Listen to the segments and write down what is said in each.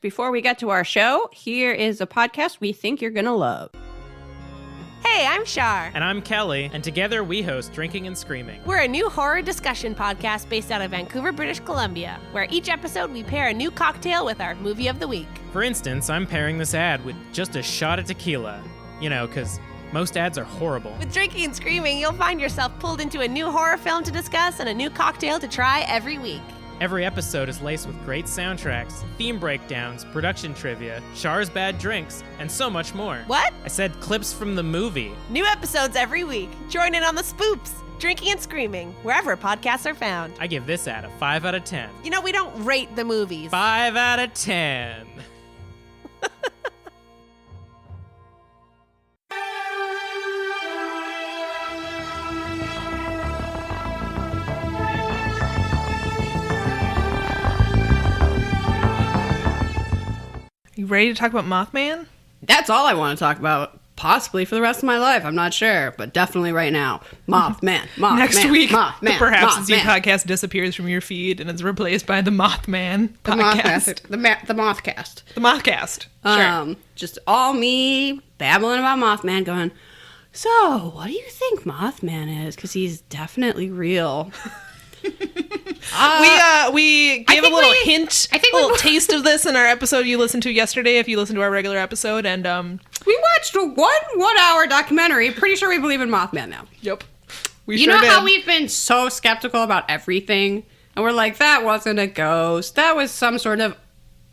Before we get to our show, here is a podcast we think you're going to love. Hey, I'm Shar. And I'm Kelly, and together we host Drinking and Screaming. We're a new horror discussion podcast based out of Vancouver, British Columbia, where each episode we pair a new cocktail with our movie of the week. For instance, I'm pairing this ad with just a shot of tequila. You know, because most ads are horrible. With Drinking and Screaming, you'll find yourself pulled into a new horror film to discuss and a new cocktail to try every week. Every episode is laced with great soundtracks, theme breakdowns, production trivia, Char's bad drinks, and so much more. What? I said clips from the movie. New episodes every week. Join in on the spoops. Drinking and Screaming, wherever podcasts are found. I give this ad a 5 out of 10. You know, we don't rate the movies. 5 out of 10. You ready to talk about Mothman? That's all I want to talk about. Possibly for the rest of my life. I'm not sure, but definitely right now. Mothman. Next week, Mothman, the Perhaps It's You Mothman. podcast disappears from your feed and is replaced by the Mothman podcast. The Mothcast. The Mothcast. Sure. Just all me babbling about Mothman going, so, what do you think Mothman is? Because he's definitely real. We gave a little hint, I think a little taste of this in our episode you listened to yesterday, if you listened to our regular episode, and We watched a one-hour documentary. Pretty sure we believe in Mothman now. yep. We You sure know did. how we've been so skeptical about everything? And we're like, that wasn't a ghost. That was some sort of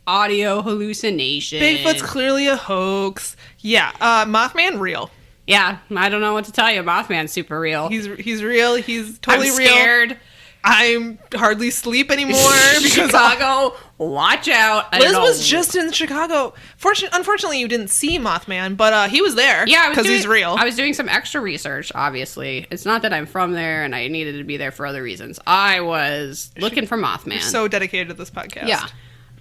audio hallucination. Bigfoot's clearly a hoax. Yeah, Mothman real. Yeah, I don't know what to tell you. Mothman's super real. He's real. He's totally I'm real. scared. I'm hardly sleep anymore because Chicago, watch out. I Liz don't was know. just in Chicago. Unfortunately, you didn't see Mothman, but he was there. Yeah, because he's real. I was doing some extra research, obviously. It's not that I'm from there and I needed to be there for other reasons. I was looking for Mothman. So dedicated to this podcast. Yeah,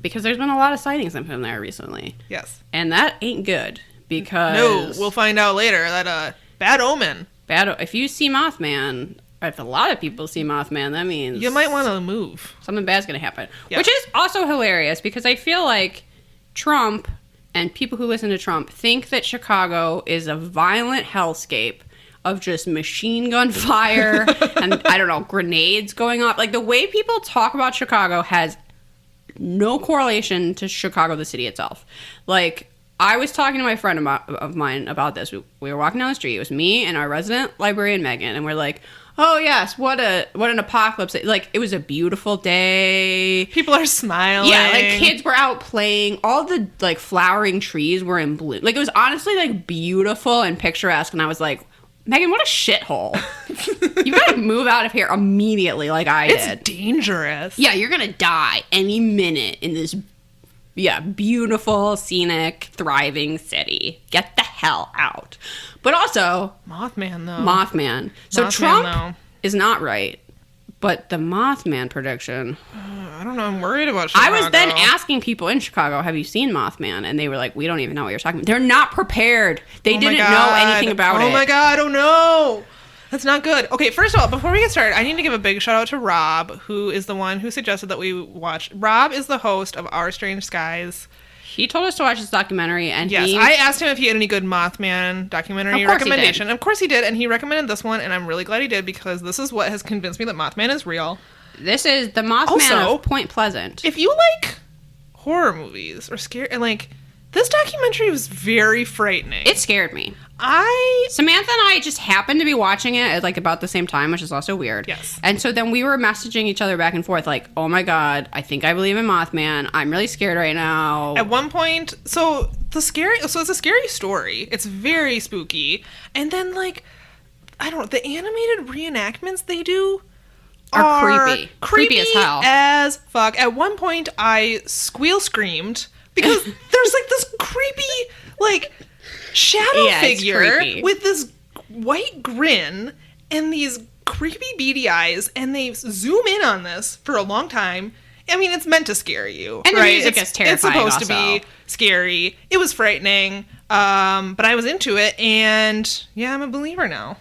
because there's been a lot of sightings of him there recently. Yes. And that ain't good because... No, we'll find out later that bad omen. If you see Mothman... If a lot of people see Mothman, that means... You might want to move. something bad's going to happen. Yeah. Which is also hilarious because I feel like Trump and people who listen to Trump think that Chicago is a violent hellscape of just machine gun fire and, I don't know, grenades going off. Like, the way people talk about Chicago has no correlation to Chicago, the city itself. Like, I was talking to my friend of mine about this. We were walking down the street. It was me and our resident librarian, Megan, and we're like... Oh yes, what an apocalypse. Like, it was a beautiful day. People are smiling. Yeah, like kids were out playing. All the like flowering trees were in bloom. Like, it was honestly like beautiful and picturesque, and I was like, Megan, what a shithole. You gotta move out of here immediately like I It's did. dangerous. Yeah, you're gonna die any minute in this beautiful, scenic, thriving city. Get the hell out. But also, Mothman, though. Mothman. So Mothman, Trump though. is not right. But the Mothman prediction. I don't know. I'm worried about Chicago. I was then asking people in Chicago, have you seen Mothman? And they were like, we don't even know what you're talking about. They're not prepared. They Oh my didn't know God. anything about it. Oh my God, oh no. That's not good. Okay, first of all, before we get started, I need to give a big shout out to Rob, who is the one who suggested that we watch. Rob is the host of Our Strange Skies. He told us to watch this documentary, and Yes, I asked him if he had any good Mothman documentary Of course he recommendation. did. Of course he did, and he recommended this one, and I'm really glad he did because this is what has convinced me that Mothman is real. this is the Mothman Also, of Point Pleasant. If you like horror movies or scary, like, this documentary was very frightening. It scared me. I Samantha and I just happened to be watching it at like about the same time, which is also weird. Yes. And so then we were messaging each other back and forth like, oh my God, I think I believe in Mothman. I'm really scared right now. At one point, so it's a scary story. It's very spooky. And then, like, I don't know, the animated reenactments they do Are creepy. Creepy as hell. as fuck. At one point, I screamed because there's like this creepy, like, shadow Yeah, it's figure creepy. with this white grin and these creepy beady eyes, and they zoom in on this for a long time. I mean, it's meant to scare you, And the right? music is terrifying It's supposed to also. be scary. It was frightening, but I was into it, and yeah, I'm a believer now.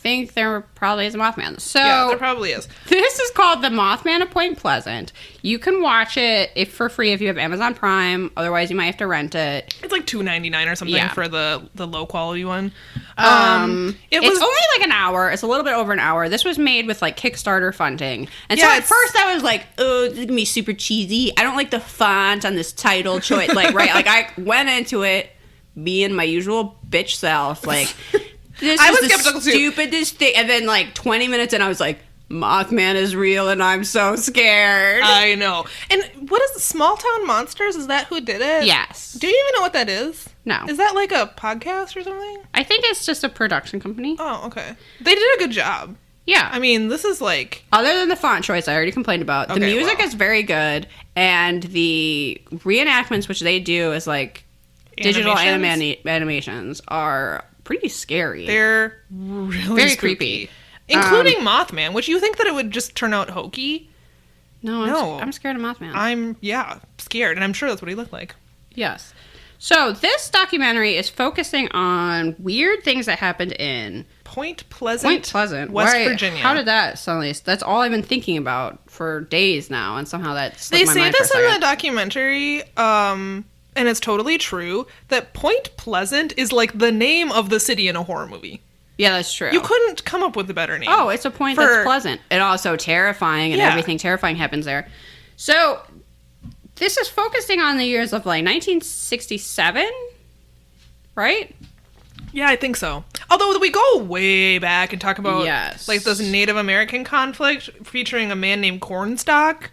think there probably is a Mothman. So Yeah, there probably is. this is called The Mothman of Point Pleasant. You can watch it for free if you have Amazon Prime. Otherwise, you might have to rent it. It's like $2.99 or something Yeah. for the low quality one. It's only like an hour. It's a little bit over an hour. This was made with like Kickstarter funding. And so Yeah, at it's- first I was like, oh, this is gonna be super cheesy. I don't like the font on this title choice. Like, right? Like I went into it being my usual bitch self. Like, this I is was the skeptical too. stupidest thing. And then like 20 minutes in, I was like, Mothman is real and I'm so scared. I know. And what is Small Town Monsters? Is that who did it? Yes. Do you even know what that is? No. Is that like a podcast or something? I think it's just a production company. Oh, okay. They did a good job. Yeah. I mean, this is like... Other than the font choice, I already complained about. The Okay, music well. is very good, and the reenactments, which they do as like digital animations, are pretty scary. They're really Very spooky. creepy. Including Mothman, which you think that it would just turn out hokey. No, I'm scared of Mothman. I'm scared, and I'm sure that's what he looked like. Yes. So this documentary is focusing on weird things that happened in Point Pleasant, West Right. Virginia. How did that suddenly? That's all I've been thinking about for days now, and somehow that slipped They my say mind for this a in the second. documentary, and it's totally true, that Point Pleasant is like the name of the city in a horror movie. Yeah, that's true. You couldn't come up with a better name. Oh, it's a point For- that's pleasant and also terrifying, and Yeah. everything terrifying happens there. So, this is focusing on the years of like 1967, right? Yeah, I think so. Although we go way back and talk about Yes. like this Native American conflict featuring a man named Cornstalk,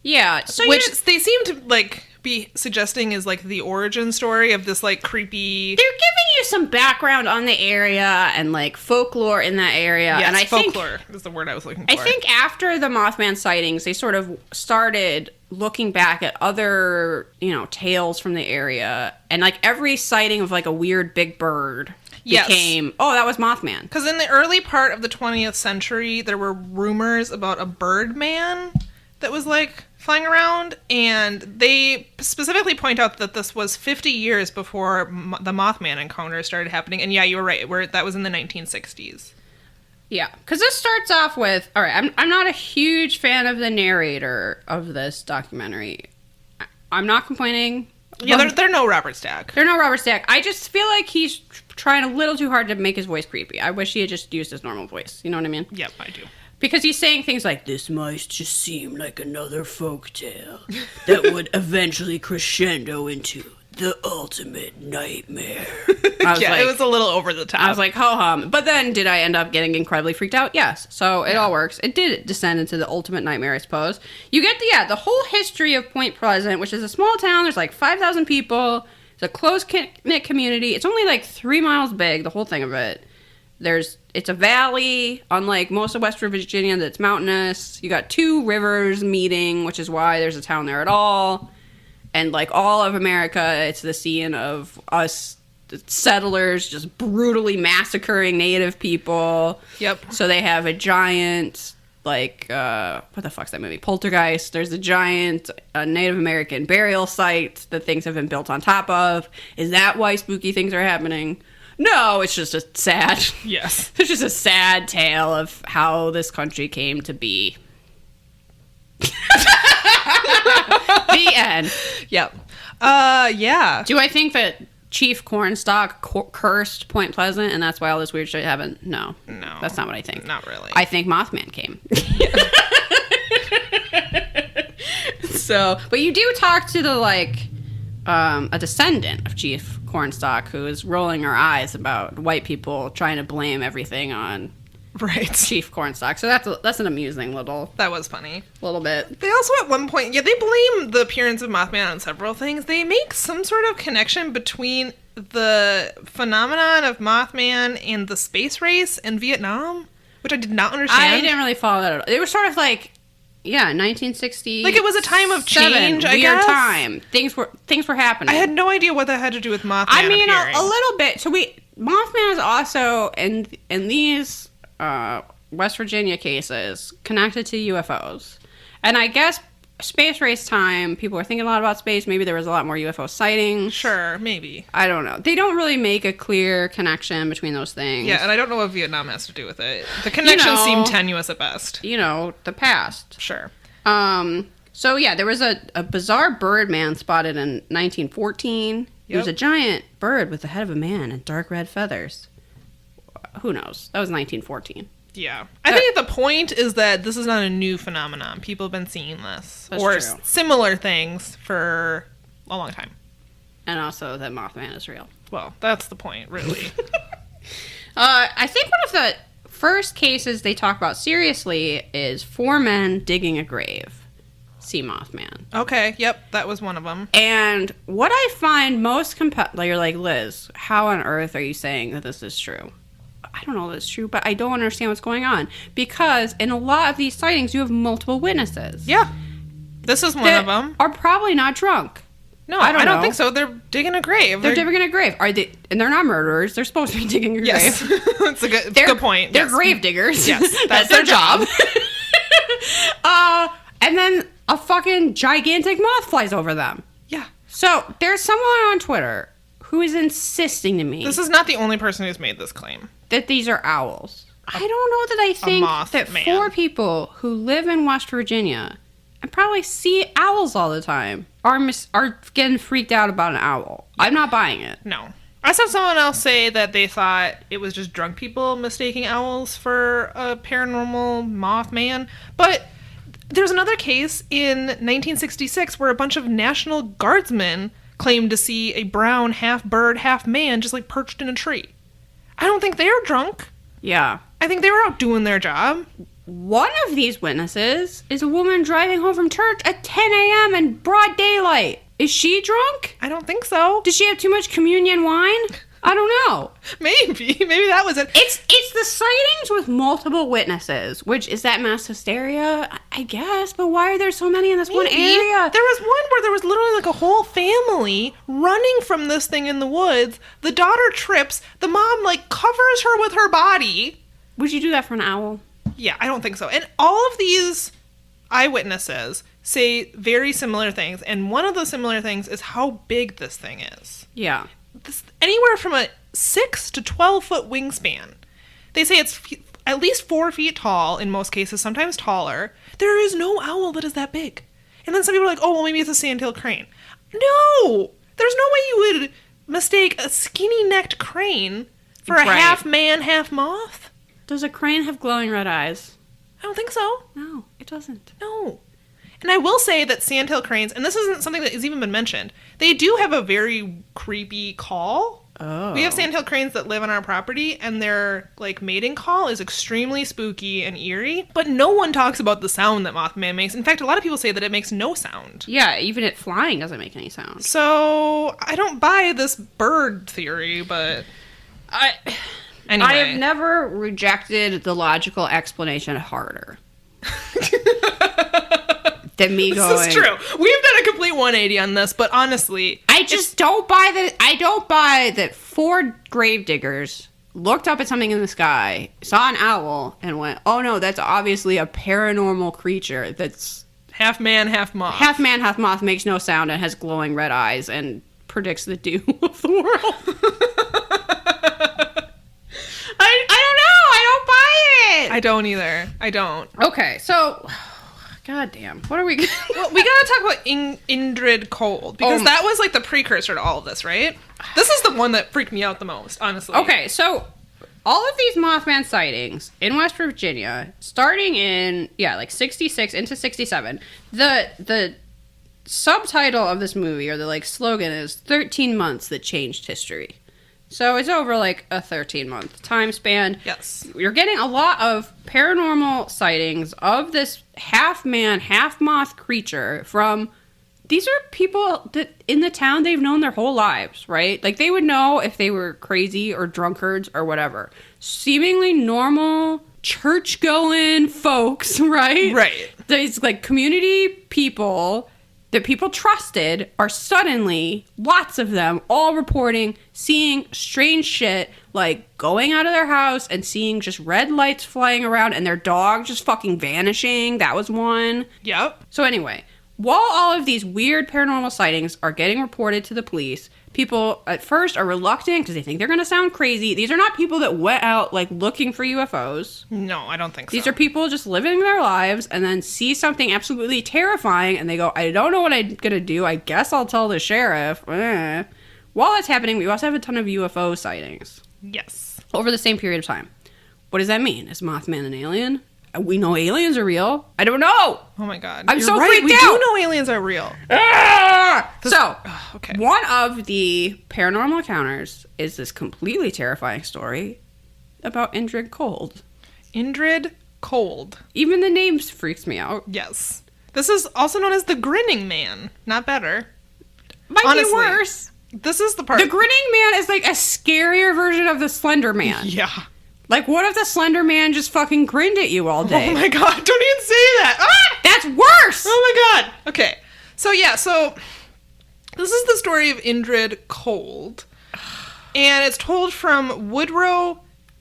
Yeah. So which you're- they seem to like be suggesting is like the origin story of this like creepy. they're giving you some background on the area and like folklore in that area, Yes, and I folklore is the word I was looking for. I think after the Mothman sightings, they sort of started looking back at other, tales from the area, and like every sighting of like a weird big bird Yes. became, oh, that was Mothman. Because in the early part of the 20th century, there were rumors about a Birdman that was like flying around, and they specifically point out that this was 50 years before the Mothman encounter started happening. And yeah, you were right. That was in the 1960s. Yeah, because this starts off with, all right, I'm not a huge fan of the narrator of this documentary. I'm not complaining. Yeah, they're no Robert Stack. They're no Robert Stack. I just feel like he's trying a little too hard to make his voice creepy. I wish he had just used his normal voice. You know what I mean? Yep, I do. Because he's saying things like, this might just seem like another folktale that would eventually crescendo into the ultimate nightmare. I was Yeah, like, it was a little over the top. I was like, ho hum. But then did I end up getting incredibly freaked out? Yes. So it all works. It did descend into the ultimate nightmare, I suppose. You get the whole history of Point Pleasant, which is a small town. There's like 5,000 people. It's a close-knit community. It's only like 3 miles big, the whole thing of it. It's a valley, unlike most of West Virginia that's mountainous. You got 2 rivers meeting, which is why there's a town there at all. And like all of America, it's the scene of us settlers just brutally massacring native people. Yep. So they have a giant, like, what the fuck's that movie? Poltergeist. There's a giant Native American burial site that things have been built on top of. Is that why spooky things are happening? No, it's just a sad, Yes. it's just a sad tale of how this country came to be. The end. Yep. Yeah. Do I think that Chief Cornstalk cursed Point Pleasant and that's why all this weird shit happened? No. No. That's not what I think. Not really. I think Mothman came. So, but you do talk to the, like, a descendant of Chief Cornstalk who is rolling her eyes about white people trying to blame everything on Right. Chief Cornstalk. So that's an amusing little That was funny. bit. They also at one point, they blame the appearance of Mothman on several things. They make some sort of connection between the phenomenon of Mothman and the space race in Vietnam, which I did not understand. I didn't really follow that at all. It was sort of like, 1960. Like, it was a time of change, I Weird guess? time. Things were happening. I had no idea what that had to do with Mothman. I mean, appearing. a little bit. So Mothman is also in these West Virginia cases connected to UFOs, and I guess space race time. People were thinking a lot about space. Maybe there was a lot more UFO sightings. Sure, maybe. I don't know. They don't really make a clear connection between those things. Yeah, and I don't know what Vietnam has to do with it. The connections know, seem tenuous at best. You know, the past. Sure. So yeah, there was a bizarre bird man spotted in 1914. It was a giant bird with the head of a man and dark red feathers. Who knows? That was 1914. Yeah. I think the point is that this is not a new phenomenon. People have been seeing this. That's or true. similar things for a long time. And also that Mothman is real. Well, that's the point, really. I think one of the first cases they talk about seriously is 4 men digging a grave. See Mothman. Okay, yep, that was one of them. And what I find most compelling, you're like, Liz, how on earth are you saying that this is true? I don't know if it's true, but I don't understand what's going on. Because in a lot of these sightings, you have multiple witnesses. Yeah. This is one of them. Are probably not drunk. No, I don't don't know. think so. They're digging a grave. They're digging a grave. Are they? And they're not murderers. They're supposed to be digging a Yes. grave. That's a good point. They're Yes. grave diggers. Yes, That's their job. And then a fucking gigantic moth flies over them. Yeah. So there's someone on Twitter who is insisting to me This is not the only person who's made this claim. that these are owls. I don't know that I think moth that man. 4 people who live in West Virginia and probably see owls all the time are getting freaked out about an owl. I'm not buying it. No. I saw someone else say that they thought it was just drunk people mistaking owls for a paranormal Mothman. But there's another case in 1966 where a bunch of National Guardsmen claimed to see a brown half bird, half man just like perched in a tree. I don't think they're drunk. Yeah. I think they were out doing their job. One of these witnesses is a woman driving home from church at 10 a.m. in broad daylight. Is she drunk? I don't think so. Does she have too much communion wine? I don't know. Maybe that was it. It's the sightings with multiple witnesses, which is that mass hysteria, I guess. But why are there so many in this one Maybe. area? There was one where there was literally like a whole family running from this thing in the woods. The daughter trips. The mom like covers her with her body. Would you do that for an owl? Yeah, I don't think so. And all of these eyewitnesses say very similar things. And one of the similar things is how big this thing is. Yeah. Anywhere from a 6 to 12 foot wingspan. They say it's at least 4 feet tall in most cases, sometimes taller. There is no owl that is that big. And then some people are like, oh, well, maybe it's a sandhill crane. No! There's no way you would mistake a skinny-necked crane for a Right. half man, half moth. Does a crane have glowing red eyes? I don't think so. No, it doesn't. No. And I will say that sandhill cranes, and this isn't something that has even been mentioned, they do have a very creepy call. Oh. We have sandhill cranes that live on our property, and their like mating call is extremely spooky and eerie. But no one talks about the sound that Mothman makes. In fact, a lot of people say that it makes no sound. Yeah, even it flying doesn't make any sound. So I don't buy this bird theory, but anyway. I have never rejected the logical explanation harder than me going. This is true. We've done a complete 180 on this, but honestly, I just don't buy that. I don't buy that 4 gravediggers looked up at something in the sky, saw an owl, and went, "Oh no, that's obviously a paranormal creature that's half man, half moth. half man, half moth, makes no sound, and has glowing red eyes, and predicts the doom of the world." I don't know. I don't buy it. I don't either. I don't. Okay, so, goddamn, what are we? Well, we gotta talk about Indrid Cold, because Oh. that was like the precursor to all of this, right? This is the one that freaked me out the most, honestly. Okay, so all of these Mothman sightings in West Virginia, starting in like 66 into 67, the subtitle of this movie, or the like slogan, is 13 months that changed history. So it's over like a 13-month time span. Yes. You're getting a lot of paranormal sightings of this half man, half moth creature from. These are people that in the town they've known their whole lives, right? Like they would know if they were crazy or drunkards or whatever. Seemingly normal, church-going folks, right? Right. These like community people that people trusted are suddenly, lots of them, all reporting seeing strange shit, like going out of their house and seeing just red lights flying around and their dog just fucking vanishing. That was one. Yep. So anyway, while all of these weird paranormal sightings are getting reported to the police, people at first are reluctant because they think they're going to sound crazy. These are not people that went out like looking for UFOs. No, I don't think so. These are people just living their lives and then see something absolutely terrifying and they go, I don't know what I'm going to do. I guess I'll tell the sheriff. While that's happening, we also have a ton of UFO sightings. Yes. Over the same period of time. What does that mean? Is Mothman an alien? We know aliens are real. I don't know. Oh my god. I'm You're so right. freaked we out. do know aliens are real. Okay. One of the paranormal encounters is this completely terrifying story about Indrid Cold. Indrid Cold. Even the name freaks me out. Yes. This is also known as the Grinning Man. Not better. Might Honestly. be worse. This is the part. The Grinning Man is like a scarier version of the Slender Man. Yeah. Like, what if the Slender Man just fucking grinned at you all day? Oh my god, don't even say that. Ah! That's worse! Oh my god. Okay. So this is the story of Indrid Cold. And it's told from Woodrow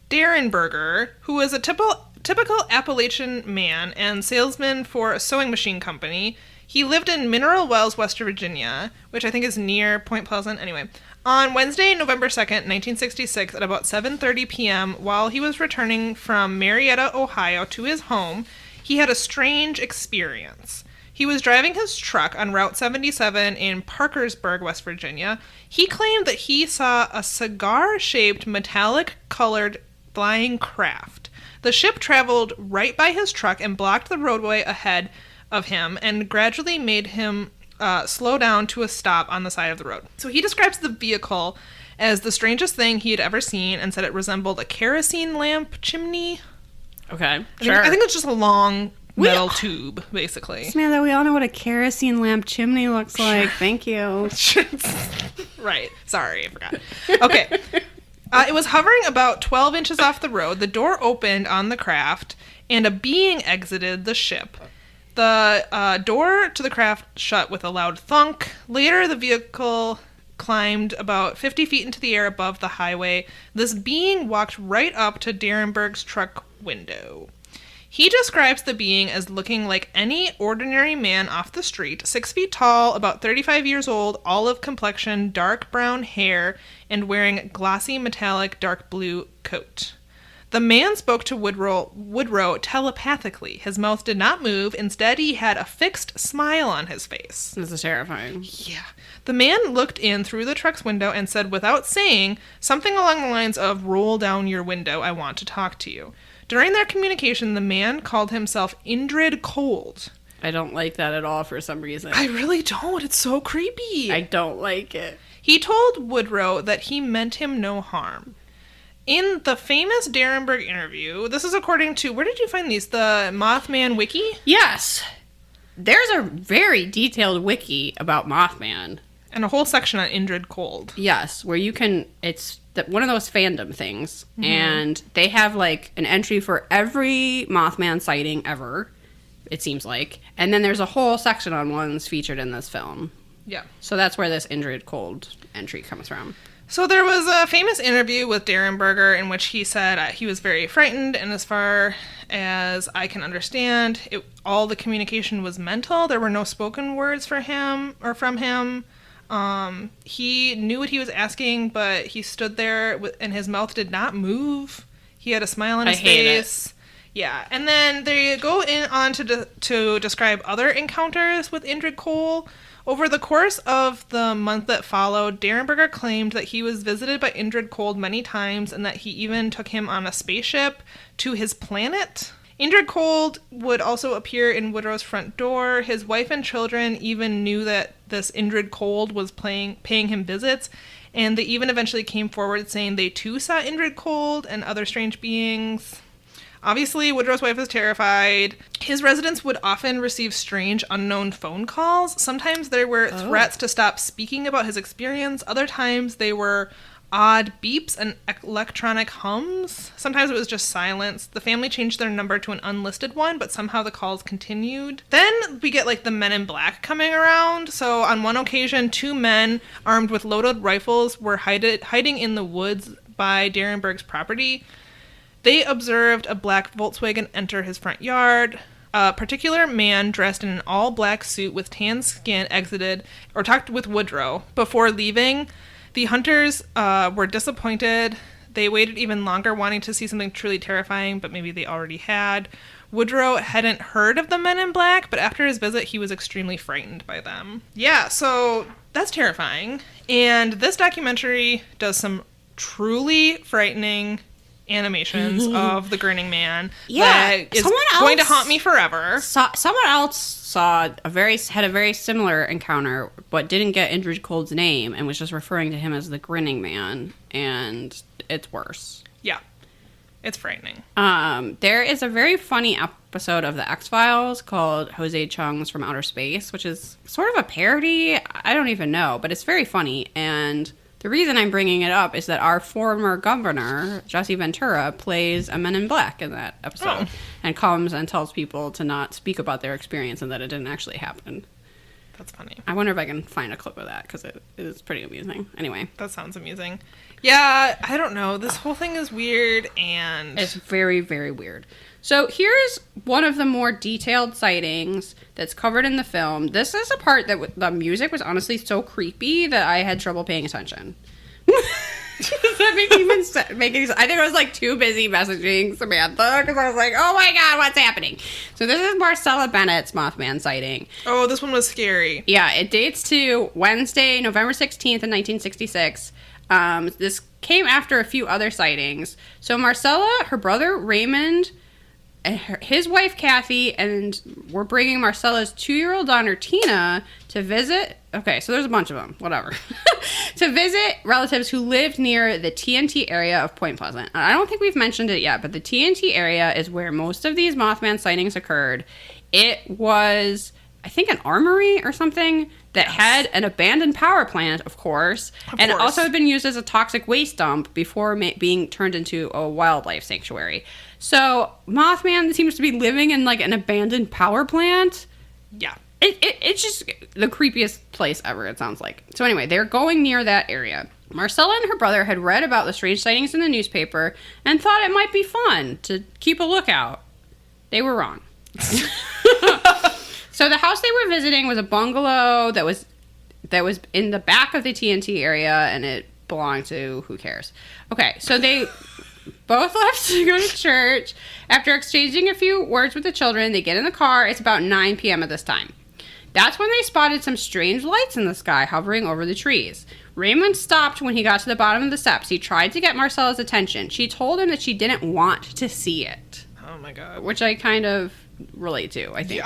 Derenberger, who is a typical Appalachian man and salesman for a sewing machine company. He lived in Mineral Wells, West Virginia, which I think is near Point Pleasant. Anyway, on Wednesday, November 2nd, 1966, at about 7:30 p.m., while he was returning from Marietta, Ohio, to his home, he had a strange experience. He was driving his truck on Route 77 in Parkersburg, West Virginia. He claimed that he saw a cigar-shaped, metallic-colored flying craft. The ship traveled right by his truck and blocked the roadway ahead of him and gradually made him slow down to a stop on the side of the road. So he describes the vehicle as the strangest thing he had ever seen and said it resembled a kerosene lamp chimney. Okay, I think it's just a long metal tube, basically. Samantha, we all know what a kerosene lamp chimney looks like. Thank you. Right. Sorry, I forgot. Okay. It was hovering about 12 inches off the road. The door opened on the craft, and a being exited the ship. The door to the craft shut with a loud thunk. Later, the vehicle climbed about 50 feet into the air above the highway. This being walked right up to Derenberg's truck window. He describes the being as looking like any ordinary man off the street, 6 feet tall, about 35 years old, olive complexion, dark brown hair, and wearing glossy metallic dark blue coat. The man spoke to Woodrow telepathically. His mouth did not move. Instead, he had a fixed smile on his face. This is terrifying. Yeah. The man looked in through the truck's window and said, without saying, something along the lines of, "Roll down your window, I want to talk to you." During their communication, the man called himself Indrid Cold. I don't like that at all for some reason. I really don't. It's so creepy. I don't like it. He told Woodrow that he meant him no harm. In the famous Derenberg interview, this is according to, where did you find these? The Mothman Wiki? Yes. There's a very detailed wiki about Mothman. And a whole section on Indrid Cold. Yes, where you can, it's one of those fandom things. Mm-hmm. And they have like an entry for every Mothman sighting ever, it seems like. And then there's a whole section on ones featured in this film. Yeah. So that's where this Indrid Cold entry comes from. So there was a famous interview with Derenberger in which he said he was very frightened, and as far as I can understand, all the communication was mental. There were no spoken words for him or from him. He knew what he was asking, but he stood there and his mouth did not move. He had a smile on his face. Yeah, and then they go on to describe other encounters with Indrid Cold. Over the course of the month that followed, Derenberger claimed that he was visited by Indrid Cold many times and that he even took him on a spaceship to his planet. Indrid Cold would also appear in Woodrow's front door. His wife and children even knew that this Indrid Cold was paying him visits, and they even eventually came forward saying they too saw Indrid Cold and other strange beings. Obviously, Woodrow's wife was terrified. His residents would often receive strange, unknown phone calls. Sometimes there were threats to stop speaking about his experience. Other times they were odd beeps and electronic hums. Sometimes it was just silence. The family changed their number to an unlisted one, but somehow the calls continued. Then we get like the Men in Black coming around. So on one occasion, 2 men armed with loaded rifles were hiding in the woods by Derenberg's property. They observed a black Volkswagen enter his front yard. a particular man dressed in an all-black suit with tan skin exited or talked with Woodrow. Before leaving, the hunters were disappointed. They waited even longer, wanting to see something truly terrifying, but maybe they already had. Woodrow hadn't heard of the men in black, but after his visit, he was extremely frightened by them. Yeah, so that's terrifying. And this documentary does some truly frightening animations of the grinning man. Yeah, that is going to haunt me forever. Someone else had a very similar encounter, but didn't get Indrid Cold's name and was just referring to him as the grinning man, and it's worse. Yeah, it's frightening. There is a very funny episode of The X-Files called Jose Chung's From Outer Space, which is sort of a parody. I don't even know, but it's very funny. And the reason I'm bringing it up is that our former governor, Jesse Ventura, plays a Men in Black in that episode and comes and tells people to not speak about their experience and that it didn't actually happen. That's funny. I wonder if I can find a clip of that because it is pretty amusing. Anyway. That sounds amusing. Yeah, I don't know. This whole thing is weird and... It's very, very weird. So here's one of the more detailed sightings that's covered in the film. This is a part that the music was honestly so creepy that I had trouble paying attention. Does that make any sense? I think I was like too busy messaging Samantha because I was like, oh my god, what's happening? So this is Marcella Bennett's Mothman sighting. Oh, this one was scary. Yeah, it dates to Wednesday, November 16th in 1966. This came after a few other sightings. So Marcella, her brother Raymond, and his wife Kathy, and we're bringing Marcella's 2-year-old daughter Tina to visit. Okay, so there's a bunch of them, whatever. To visit relatives who lived near the TNT area of Point Pleasant. I don't think we've mentioned it yet, but the TNT area is where most of these Mothman sightings occurred. It was, I think, an armory or something that had an abandoned power plant, of course, and it also had been used as a toxic waste dump before being turned into a wildlife sanctuary. So Mothman seems to be living in like an abandoned power plant. Yeah. It's just the creepiest place ever, it sounds like. So anyway, they're going near that area. Marcella and her brother had read about the strange sightings in the newspaper and thought it might be fun to keep a lookout. They were wrong. So the house they were visiting was a bungalow that was in the back of the TNT area, and it belonged to who cares. Okay, so they both left to go to church. After exchanging a few words with the children, they get in the car. It's about 9 p.m. at this time. That's when they spotted some strange lights in the sky hovering over the trees. Raymond stopped when he got to the bottom of the steps. He tried to get Marcella's attention. She told him that she didn't want to see it. Oh my god. Which I kind of relate to, I think.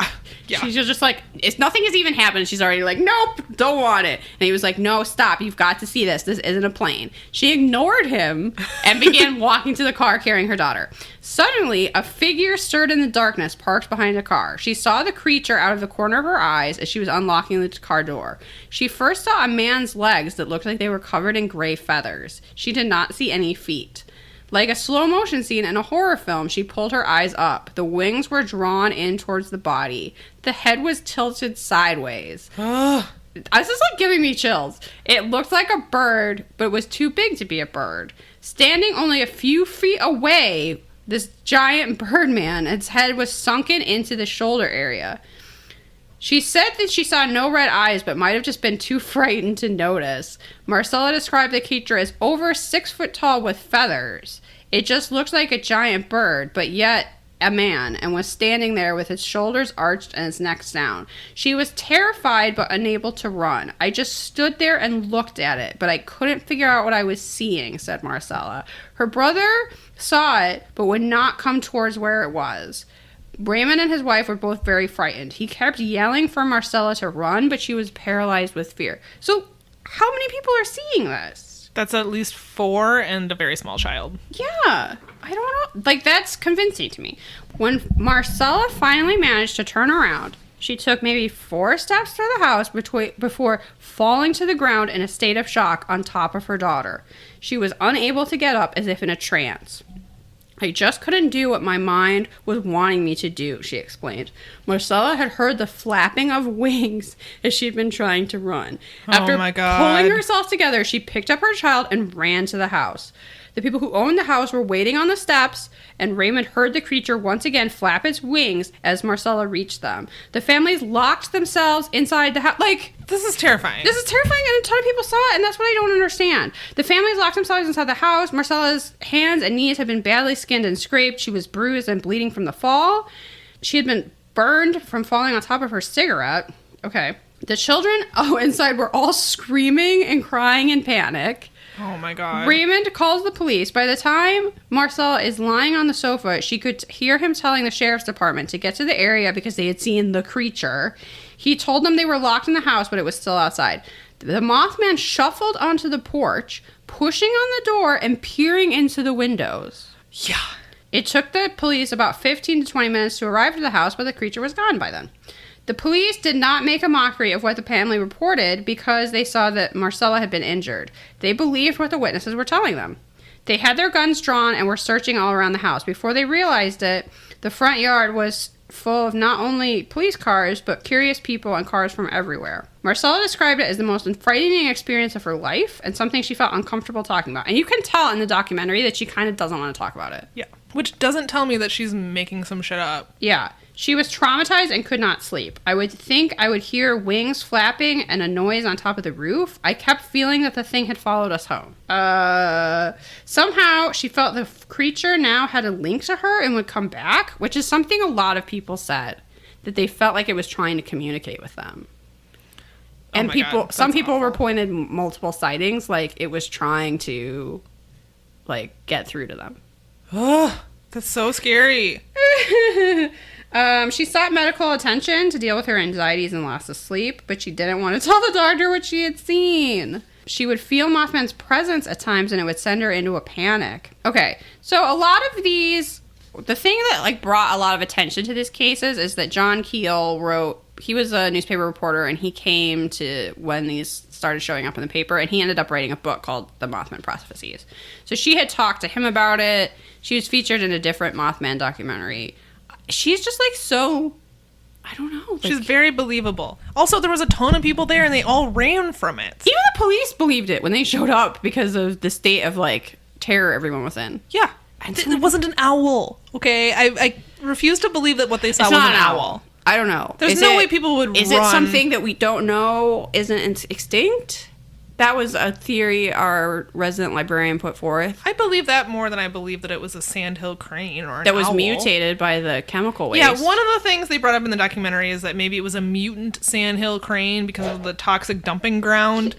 Yeah. She's just like, nothing has even happened. She's already like, nope, don't want it. And he was like, no, stop. You've got to see this. This isn't a plane. She ignored him and began walking to the car carrying her daughter. Suddenly, a figure stirred in the darkness parked behind a car. She saw the creature out of the corner of her eyes as she was unlocking the car door. She first saw a man's legs that looked like they were covered in gray feathers. She did not see any feet. Like a slow motion scene in a horror film, she pulled her eyes up. The wings were drawn in towards the body. The head was tilted sideways. This is like giving me chills. It looked like a bird, but it was too big to be a bird. Standing only a few feet away, this giant bird man, its head was sunken into the shoulder area. She said that she saw no red eyes, but might have just been too frightened to notice. Marcella described the creature as over 6 foot tall with feathers. It just looked like a giant bird, but yet a man, and was standing there with its shoulders arched and its neck down. She was terrified but unable to run. I just stood there and looked at it, but I couldn't figure out what I was seeing, said Marcella. Her brother saw it, but would not come towards where it was. Raymond and his wife were both very frightened. He kept yelling for Marcella to run, but she was paralyzed with fear. So, how many people are seeing this? That's at least 4 and a very small child. Yeah, I don't know. Like, that's convincing to me. When Marcella finally managed to turn around, she took maybe 4 steps through the house before falling to the ground in a state of shock on top of her daughter. She was unable to get up, as if in a trance. I just couldn't do what my mind was wanting me to do, she explained. Marcella had heard the flapping of wings as she'd been trying to run. After my God. pulling herself together, she picked up her child and ran to the house. The people who owned the house were waiting on the steps, and Raymond heard the creature once again flap its wings as Marcella reached them. The families locked themselves inside the house. Like, This is terrifying. this is terrifying, and a ton of people saw it, and that's what I don't understand. The families locked themselves inside the house. Marcella's hands and knees had been badly skinned and scraped. She was bruised and bleeding from the fall. She had been burned from falling on top of her cigarette. Okay. The children, inside were all screaming and crying in panic. Oh my god. Raymond calls the police. By the time Marcella is lying on the sofa, she could hear him telling the sheriff's department to get to the area because they had seen the creature. He told them they were locked in the house, but it was still outside. The Mothman shuffled onto the porch, pushing on the door and peering into the windows. Yeah. It took the police about 15 to 20 minutes to arrive to the house, but the creature was gone by then. The police did not make a mockery of what the family reported because they saw that Marcella had been injured. They believed what the witnesses were telling them. They had their guns drawn and were searching all around the house. Before they realized it, the front yard was full of not only police cars, but curious people and cars from everywhere. Marcella described it as the most frightening experience of her life and something she felt uncomfortable talking about. And you can tell in the documentary that she kind of doesn't want to talk about it. Yeah. Which doesn't tell me that she's making some shit up. Yeah. She was traumatized and could not sleep. I would think I would hear wings flapping and a noise on top of the roof. I kept feeling that the thing had followed us home. Somehow she felt the creature now had a link to her and would come back, which is something a lot of people said, that they felt like it was trying to communicate with them. And some people reported multiple sightings, like it was trying to, like, get through to them. Ugh, that's so scary. She sought medical attention to deal with her anxieties and loss of sleep, but she didn't want to tell the doctor what she had seen. She would feel Mothman's presence at times, and it would send her into a panic. Okay, so a lot of these... The thing that, like, brought a lot of attention to these cases is that John Keel wrote... He was a newspaper reporter, and he came to when these started showing up in the paper, and he ended up writing a book called The Mothman Prophecies. So she had talked to him about it. She was featured in a different Mothman documentary. She's just, like, so... I don't know. Like, She's very believable. Also, there was a ton of people there, and they all ran from it. even the police believed it when they showed up because of the state of, like, terror everyone was in. Yeah. It wasn't an owl, okay? I refuse to believe that what they saw It's was not an owl. I don't know. There's no way people would Is run. it something that we don't know isn't extinct? That was a theory our resident librarian put forth. I believe that more than I believe that it was a sandhill crane or an That was owl. mutated by the chemical waste. Yeah, one of the things they brought up in the documentary is that maybe it was a mutant sandhill crane because of the toxic dumping ground.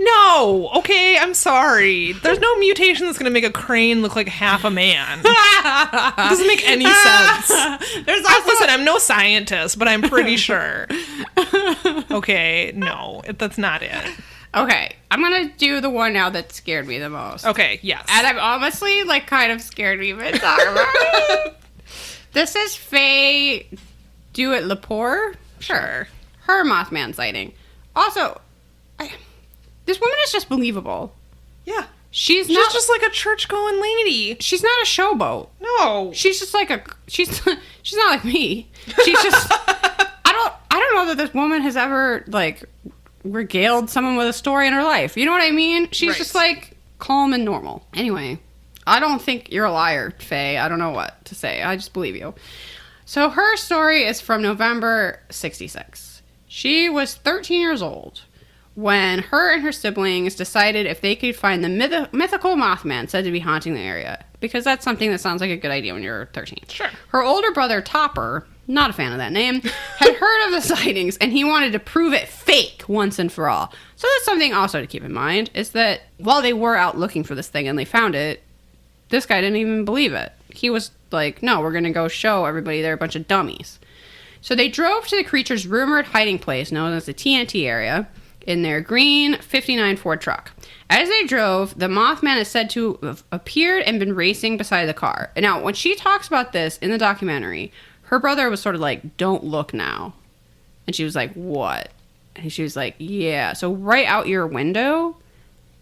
No, okay, I'm sorry. There's no mutation that's going to make a crane look like half a man. It doesn't make any sense. Listen, I'm no scientist, but I'm pretty sure. Okay, no, that's not it. Okay, I'm gonna do the one now that scared me the most. Okay, yes. And I'm honestly, like, kind of scared to even talk about it. This is Faye Dewitt-Lepore. Sure. Her Mothman sighting. Also, this woman is just believable. Yeah. She's She's not just like a church-going lady. She's not a showboat. No. She's just like she's not like me. She's just I don't know that this woman has ever, like, regaled someone with a story in her life. You know what I mean? She's Right. just, like, calm and normal. Anyway, I don't think you're a liar, Faye. I don't know what to say. I just believe you. So her story is from November 66. She was 13 years old when her and her siblings decided if they could find the mythical Mothman said to be haunting the area. Because that's something that sounds like a good idea when you're 13. Sure. Her older brother, Topper, not a fan of that name, had heard of the sightings, and he wanted to prove it fake once and for all. So that's something also to keep in mind, is that while they were out looking for this thing and they found it, this guy didn't even believe it. He was like, no, we're going to go show everybody they're a bunch of dummies. So they drove to the creature's rumored hiding place, known as the TNT area, in their green 59 Ford truck. As they drove, the Mothman is said to have appeared and been racing beside the car. Now, when she talks about this in the documentary, her brother was sort of like, don't look now. And she was like, what? And she was like, yeah. So right out your window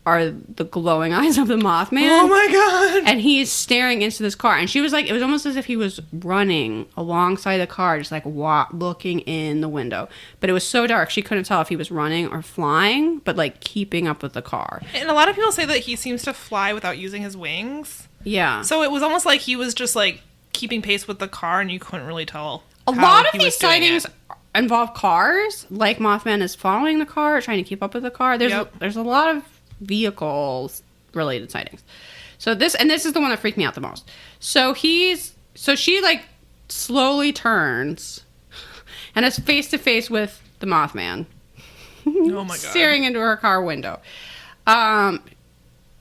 are the glowing eyes of the Mothman. Oh my god. And he's staring into this car. And she was like, it was almost as if he was running alongside the car, just like looking in the window. But it was so dark, she couldn't tell if he was running or flying, but like keeping up with the car. And a lot of people say that he seems to fly without using his wings. Yeah. So it was almost like he was just like keeping pace with the car and you couldn't really tell. A lot of these sightings involve cars. Like Mothman is following the car, trying to keep up with the car. There's a lot of vehicles related sightings. So this is the one that freaked me out the most. So she like slowly turns and is face to face with the Mothman. Oh my god. Staring into her car window.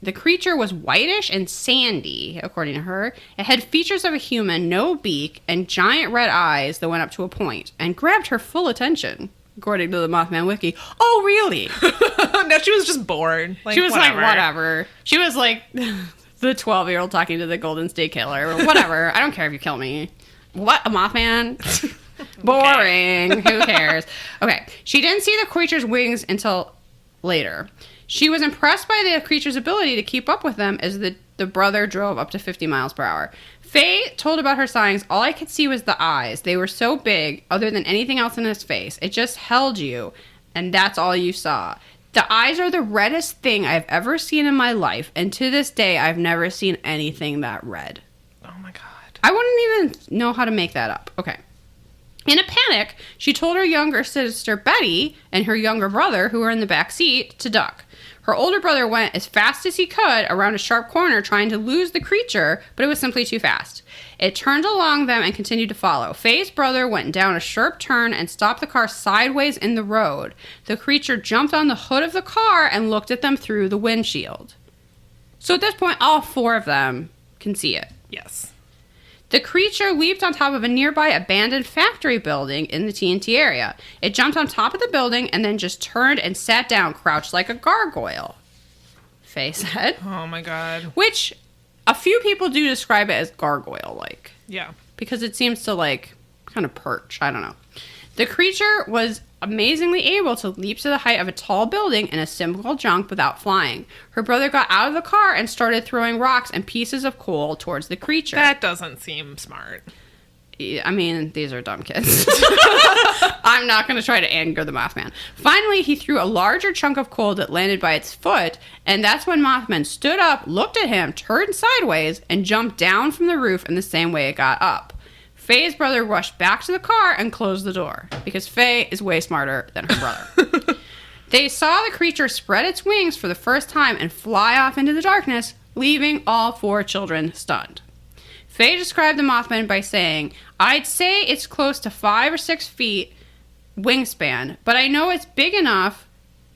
The creature was whitish and sandy, according to her. It had features of a human, no beak, and giant red eyes that went up to a point, and grabbed her full attention, according to the Mothman Wiki. Oh, really? No, she was just bored. Like, she was like, whatever. She was like the 12-year-old talking to the Golden State Killer. Whatever. I don't care if you kill me. What? A Mothman? Boring. Who cares? Okay. She didn't see the creature's wings until later. She was impressed by the creature's ability to keep up with them as the brother drove up to 50 miles per hour. Faye told about her sightings. All I could see was the eyes. They were so big, other than anything else in his face. It just held you, and that's all you saw. The eyes are the reddest thing I've ever seen in my life, and to this day, I've never seen anything that red. Oh my god. I wouldn't even know how to make that up. Okay. In a panic, she told her younger sister Betty and her younger brother, who were in the back seat, to duck. Her older brother went as fast as he could around a sharp corner trying to lose the creature, but it was simply too fast. It turned along them and continued to follow. Faye's brother went down a sharp turn and stopped the car sideways in the road. The creature jumped on the hood of the car and looked at them through the windshield. So at this point, all four of them can see it. Yes. The creature leaped on top of a nearby abandoned factory building in the TNT area. It jumped on top of the building and then just turned and sat down, crouched like a gargoyle, Faye said. Oh my god. Which a few people do describe it as gargoyle-like. Yeah. Because it seems to, like, kind of perch. I don't know. The creature was amazingly able to leap to the height of a tall building in a simple jump without flying. Her brother got out of the car and started throwing rocks and pieces of coal towards the creature. That doesn't seem smart. I mean, these are dumb kids. I'm not going to try to anger the Mothman. Finally, he threw a larger chunk of coal that landed by its foot, and that's when Mothman stood up, looked at him, turned sideways, and jumped down from the roof in the same way it got up. Faye's brother rushed back to the car and closed the door, because Faye is way smarter than her brother. They saw the creature spread its wings for the first time and fly off into the darkness, leaving all four children stunned. Faye described the Mothman by saying, "I'd say it's close to 5 or 6 feet wingspan, but I know it's big enough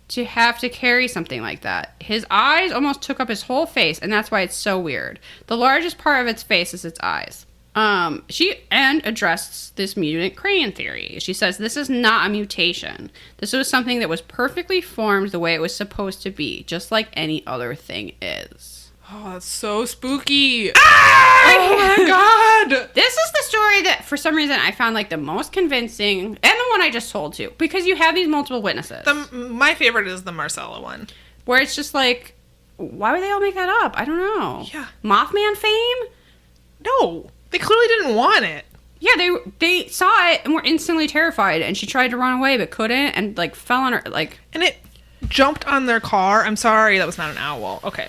to have to carry something like that. His eyes almost took up his whole face, and that's why it's so weird. The largest part of its face is its eyes." She addressed this mutant crane theory. She says this is not a mutation. This was something that was perfectly formed the way it was supposed to be, just like any other thing is. Oh, that's so spooky. Oh my god. This is the story that, for some reason, I found like the most convincing, and the one I just told too, because you have these multiple witnesses. My favorite is the Marcella one. Where it's just like, why would they all make that up? I don't know. Yeah. Mothman fame? No. They clearly didn't want it. Yeah, they saw it and were instantly terrified, and she tried to run away but couldn't, and like fell on her, like... And it jumped on their car. I'm sorry, that was not an owl. Okay.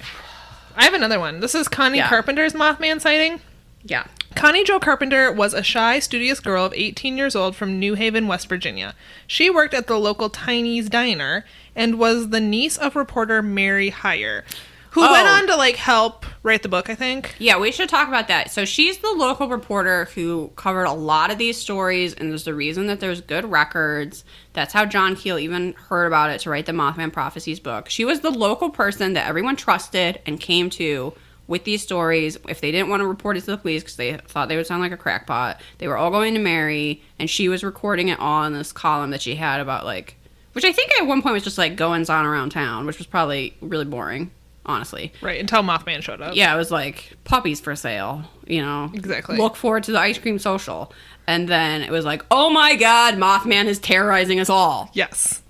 I have another one. This is Connie Carpenter's Mothman sighting. Yeah. Connie Jo Carpenter was a shy, studious girl of 18 years old from New Haven, West Virginia. She worked at the local Tiny's Diner and was the niece of reporter Mary Heyer, who went on to, like, help write the book, I think. Yeah, we should talk about that. So she's the local reporter who covered a lot of these stories, and there's the reason that there's good records. That's how John Keel even heard about it to write the Mothman Prophecies book. She was the local person that everyone trusted and came to with these stories. If they didn't want to report it to the police because they thought they would sound like a crackpot, they were all going to Mary, and she was recording it all in this column that she had about, like... Which I think at one point was just, like, goings-on around town, which was probably really boring. Honestly. Right, until Mothman showed up. Yeah, it was like, puppies for sale, you know. Exactly. Look forward to the ice cream social. And then it was like, oh my god, Mothman is terrorizing us all. Yes.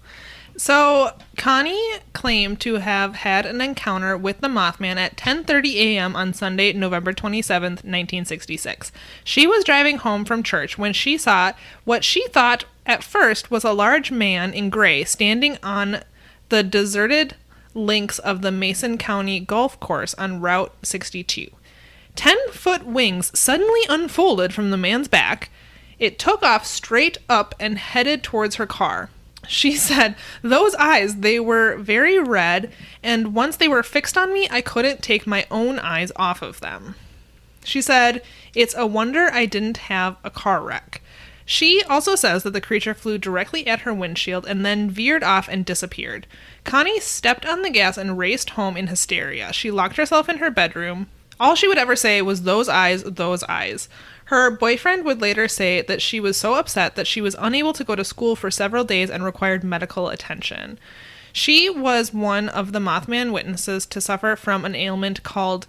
So, Connie claimed to have had an encounter with the Mothman at 10:30 a.m. on Sunday, November 27th, 1966. She was driving home from church when she saw what she thought at first was a large man in gray standing on the deserted links of the Mason County Golf Course on Route 62. 10-foot wings suddenly unfolded from the man's back. It took off straight up and headed towards her car. She said, "Those eyes, they were very red, and once they were fixed on me, I couldn't take my own eyes off of them." She said, "It's a wonder I didn't have a car wreck." She also says that the creature flew directly at her windshield and then veered off and disappeared. Connie stepped on the gas and raced home in hysteria. She locked herself in her bedroom. All she would ever say was, "Those eyes, those eyes." Her boyfriend would later say that she was so upset that she was unable to go to school for several days and required medical attention. She was one of the Mothman witnesses to suffer from an ailment called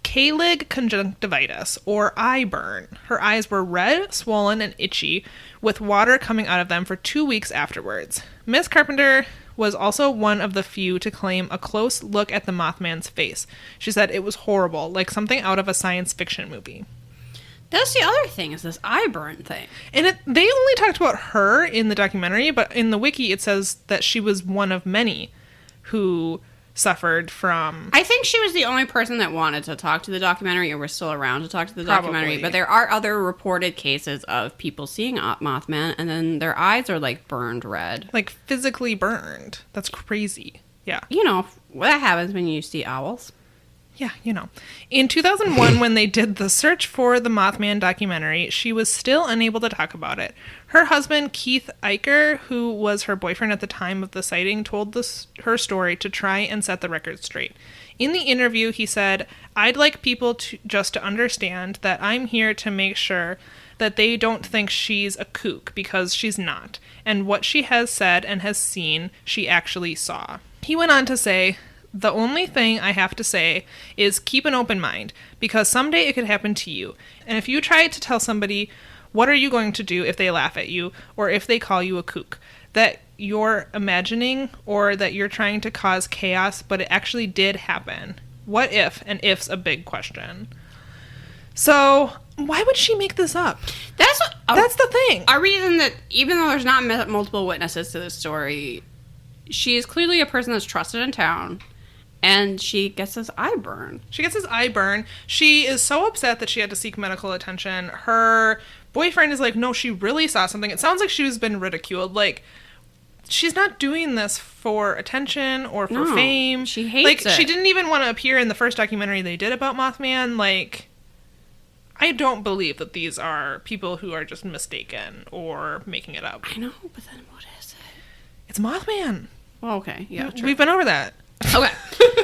Keilig conjunctivitis, or eye burn. Her eyes were red, swollen, and itchy, with water coming out of them for 2 weeks afterwards. Miss Carpenter was also one of the few to claim a close look at the Mothman's face. She said it was horrible, like something out of a science fiction movie. That's the other thing, is this eye burn thing. And they only talked about her in the documentary, but in the wiki it says that she was one of many who suffered from... I think she was the only person that wanted to talk to the documentary or was still around to talk to the documentary. Probably. But there are other reported cases of people seeing Mothman and then their eyes are like burned red. Like physically burned. That's crazy. Yeah. You know, that happens when you see owls. Yeah, you know. In 2001, when they did the Search for the Mothman documentary, she was still unable to talk about it. Her husband, Keith Eicher, who was her boyfriend at the time of the sighting, told her story to try and set the record straight. In the interview, he said, "I'd like people to understand that I'm here to make sure that they don't think she's a kook, because she's not. And what she has said and has seen, she actually saw." He went on to say, "The only thing I have to say is keep an open mind, because someday it could happen to you. And if you try to tell somebody, what are you going to do if they laugh at you, or if they call you a kook? That you're imagining, or that you're trying to cause chaos, but it actually did happen. What if? And if's a big question." So, why would she make this up? That's the thing. A reason that, even though there's not multiple witnesses to this story, she is clearly a person that's trusted in town. And she gets this eye burn. She gets this eye burn. She is so upset that she had to seek medical attention. Her boyfriend is like, "No, she really saw something." It sounds like she's been ridiculed. Like, she's not doing this for attention or for fame. She hates it. She didn't even want to appear in the first documentary they did about Mothman. Like, I don't believe that these are people who are just mistaken or making it up. I know, but then what is it? It's Mothman. Well, okay. Yeah, true. We've been over that. Okay.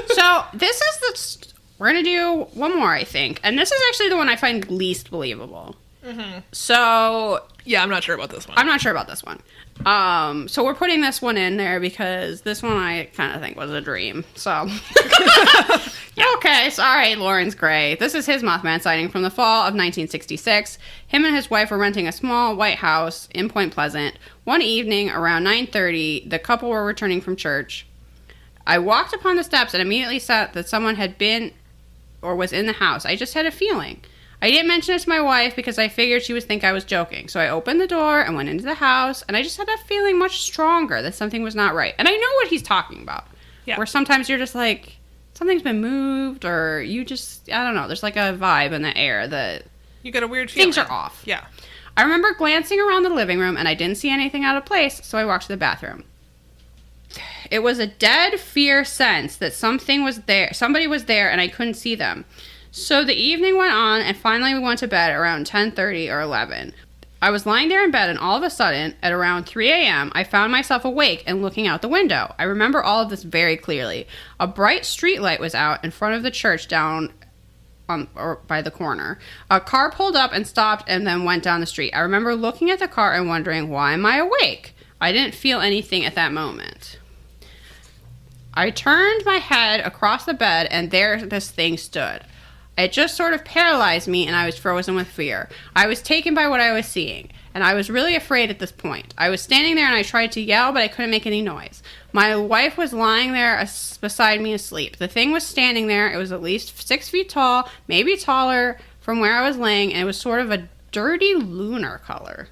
So this is we're going to do one more, I think. And this is actually the one I find least believable. Mm-hmm. So... Yeah, I'm not sure about this one. I'm not sure about this one. So we're putting this one in there because this one I kind of think was a dream. So... Yeah. Okay, sorry, Lawrence Gray. This is his Mothman sighting from the fall of 1966. Him and his wife were renting a small white house in Point Pleasant. One evening around 9:30, the couple were returning from church. I walked upon the steps and immediately saw that someone had been or was in the house. I just had a feeling. I didn't mention it to my wife because I figured she would think I was joking. So I opened the door and went into the house, and I just had a feeling much stronger that something was not right. And I know what he's talking about. Yeah. Where sometimes you're just like, something's been moved, or you just, I don't know, there's like a vibe in the air that... You get a weird feeling. Things are off. Yeah. I remember glancing around the living room, and I didn't see anything out of place, so I walked to the bathroom. It was a dead fear sense that somebody was there, and I couldn't see them. So the evening went on, and finally we went to bed around 10:30 or 11. I was lying there in bed, and all of a sudden, at around 3 a.m., I found myself awake and looking out the window. I remember all of this very clearly. A bright street light was out in front of the church down or by the corner. A car pulled up and stopped and then went down the street. I remember looking at the car and wondering, why am I awake? I didn't feel anything at that moment. I turned my head across the bed, and there this thing stood. It just sort of paralyzed me, and I was frozen with fear. I was taken by what I was seeing. and I was really afraid at this point. I was standing there and I tried to yell, but I couldn't make any noise. My wife was lying there beside me asleep. The thing was standing there. It was at least 6 feet tall, maybe taller from where I was laying, and it was sort of a dirty lunar color.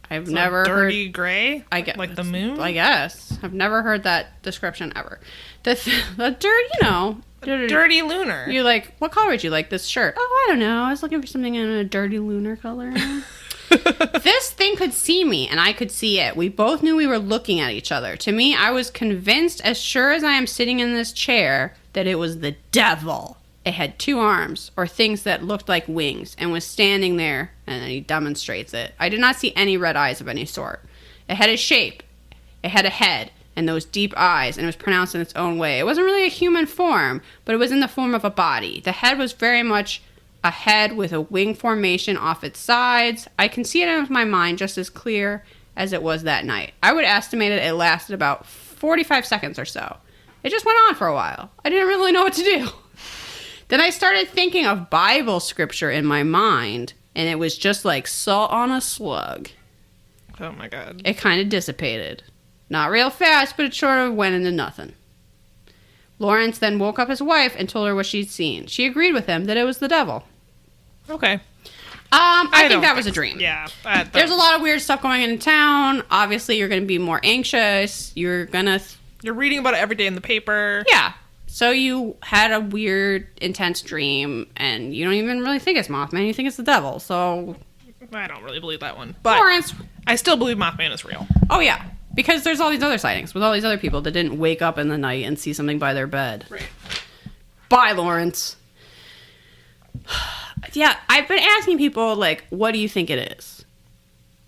I've never dirty heard... gray? I guess, like the moon? I guess. I've never heard that description ever. The dirt, Dirty lunar. You're like, what color would you like this shirt? Oh, I don't know. I was looking for something in a dirty lunar color. This thing could see me, and I could see it. We both knew we were looking at each other. To me, I was convinced, as sure as I am sitting in this chair, that it was the devil. It had 2 arms, or things that looked like wings, and was standing there, and then he demonstrates it. I did not see any red eyes of any sort. It had a shape. It had a head, and those deep eyes, and it was pronounced in its own way. It wasn't really a human form, but it was in the form of a body. The head was very much a head with a wing formation off its sides. I can see it in my mind just as clear as it was that night. I would estimate it lasted about 45 seconds or so. It just went on for a while. I didn't really know what to do. Then I started thinking of Bible scripture in my mind, and it was just like salt on a slug. Oh my god. It kind of dissipated. Not real fast, but it sort of went into nothing. Lawrence then woke up his wife and told her what she'd seen. She agreed with him that it was the devil. Okay. I think that was a dream. Yeah. There's a lot of weird stuff going on in town. Obviously, you're going to be more anxious. You're reading about it every day in the paper. Yeah. So you had a weird, intense dream, and you don't even really think it's Mothman. You think it's the devil. So I don't really believe that one. But Lawrence. I still believe Mothman is real. Oh, yeah. Because there's all these other sightings with all these other people that didn't wake up in the night and see something by their bed. Right. Bye, Lawrence. Yeah, I've been asking people, like, what do you think it is?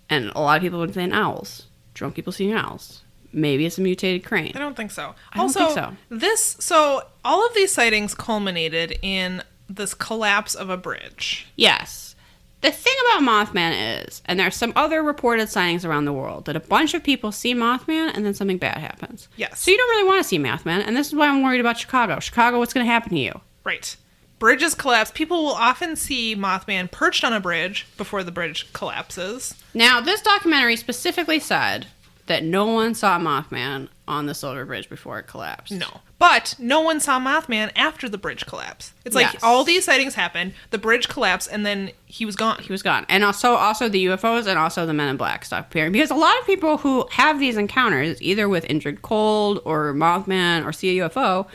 And a lot of people have been saying owls. Drunk people seeing owls. Maybe it's a mutated crane. I don't think so. I don't think so. So all of these sightings culminated in this collapse of a bridge. Yes. The thing about Mothman is, and there's some other reported sightings around the world, that a bunch of people see Mothman and then something bad happens. Yes. So you don't really want to see Mothman, and this is why I'm worried about Chicago. Chicago, what's going to happen to you? Right. Bridges collapse. People will often see Mothman perched on a bridge before the bridge collapses. Now, this documentary specifically said that no one saw Mothman on the Silver Bridge before it collapsed. No. But no one saw Mothman after the bridge collapsed. It's like all these sightings happened, the bridge collapsed, and then he was gone. He was gone. And also the UFOs and also the Men in Black stuff appearing. Because a lot of people who have these encounters, either with Indrid Cold or Mothman or see a UFO,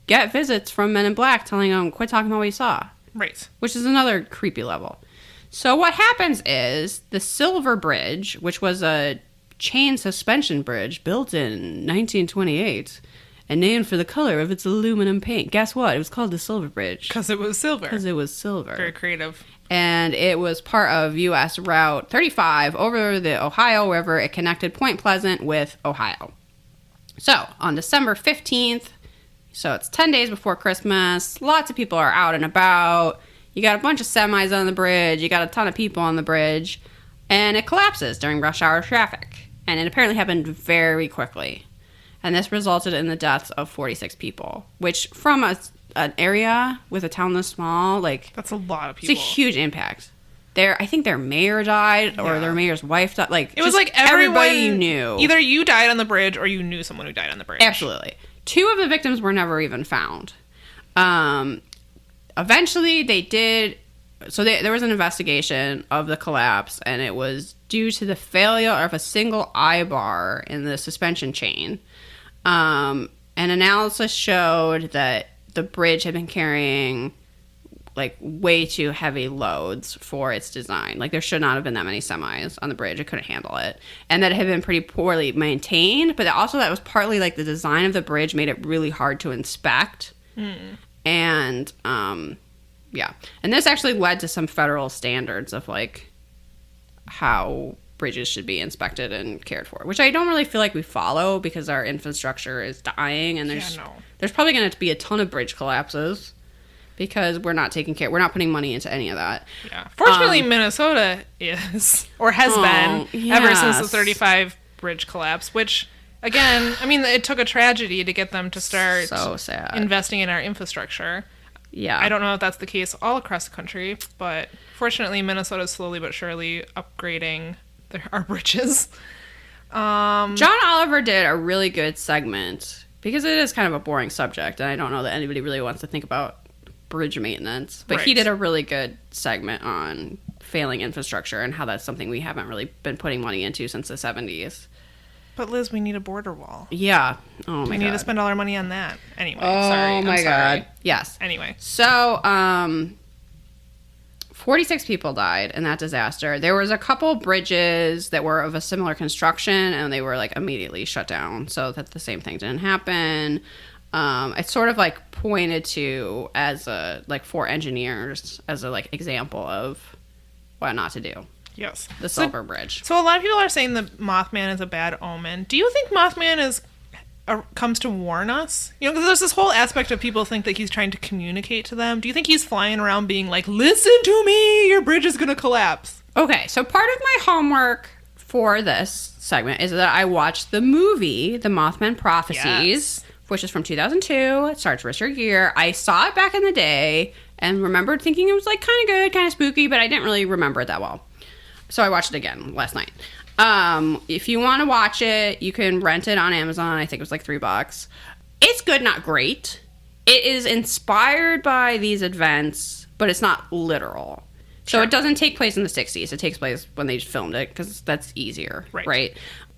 get visits from Men in Black telling them, quit talking about what you saw. Right. Which is another creepy level. So what happens is the Silver Bridge, which was a chain suspension bridge built in 1928 and named for the color of its aluminum paint. Guess what? It was called the Silver Bridge. Because it was silver. Because it was silver. Very creative. And it was part of U.S. Route 35 over the Ohio River. It connected Point Pleasant with Ohio. So, on December 15th, so it's 10 days before Christmas, lots of people are out and about. You got a bunch of semis on the bridge. You got a ton of people on the bridge. And it collapses during rush hour traffic. And it apparently happened very quickly. And this resulted in the deaths of 46 people, which from an area with a town this small, like... That's a lot of people. It's a huge impact. I think their mayor died, or their mayor's wife died. Like, it was like everybody you knew. Either you died on the bridge, or you knew someone who died on the bridge. Absolutely. 2 of the victims were never even found. Eventually, they did... So there was an investigation of the collapse, and it was due to the failure of a single eye bar in the suspension chain. An analysis showed that the bridge had been carrying like way too heavy loads for its design. Like there should not have been that many semis on the bridge. It couldn't handle it. And that it had been pretty poorly maintained, but also that was partly like the design of the bridge made it really hard to inspect. And yeah. And this actually led to some federal standards of like how bridges should be inspected and cared for, which I don't really feel like we follow because our infrastructure is dying and there's probably going to be a ton of bridge collapses because we're not taking care. We're not putting money into any of that. Yeah. Fortunately, Minnesota is or has been ever since the 35 bridge collapse, which again, I mean, it took a tragedy to get them to start so sad investing in our infrastructure. Yeah. I don't know if that's the case all across the country, but fortunately, Minnesota is slowly but surely upgrading our bridges. John Oliver did a really good segment because it is kind of a boring subject, and I don't know that anybody really wants to think about bridge maintenance. But he Right. did a really good segment on failing infrastructure and how that's something we haven't really been putting money into since the 70s. But Liz, we need a border wall. Yeah. Oh my We god. need to spend all our money on that. Anyway, Oh sorry. I'm my sorry. god. Yes. Anyway. So, 46 people died in that disaster. There was a couple bridges that were of a similar construction, and they were like immediately shut down, so that the same thing didn't happen. It's sort of like pointed to as a like for engineers as a like example of what not to do. Yes. The Silver Bridge. So a lot of people are saying that Mothman is a bad omen. Do you think Mothman comes to warn us? You know, because there's this whole aspect of people think that he's trying to communicate to them. Do you think he's flying around being like, listen to me, your bridge is going to collapse? Okay, so part of my homework for this segment is that I watched the movie, The Mothman Prophecies, which is from 2002. It stars Richard Gere. I saw it back in the day and remembered thinking it was like kind of good, kind of spooky, but I didn't really remember it that well. So I watched it again last night. If you want to watch it, you can rent it on Amazon. I think it was like $3. It's good, not great. It is inspired by these events, but it's not literal. So it doesn't take place in the 60s. It takes place when they filmed it because that's easier, right?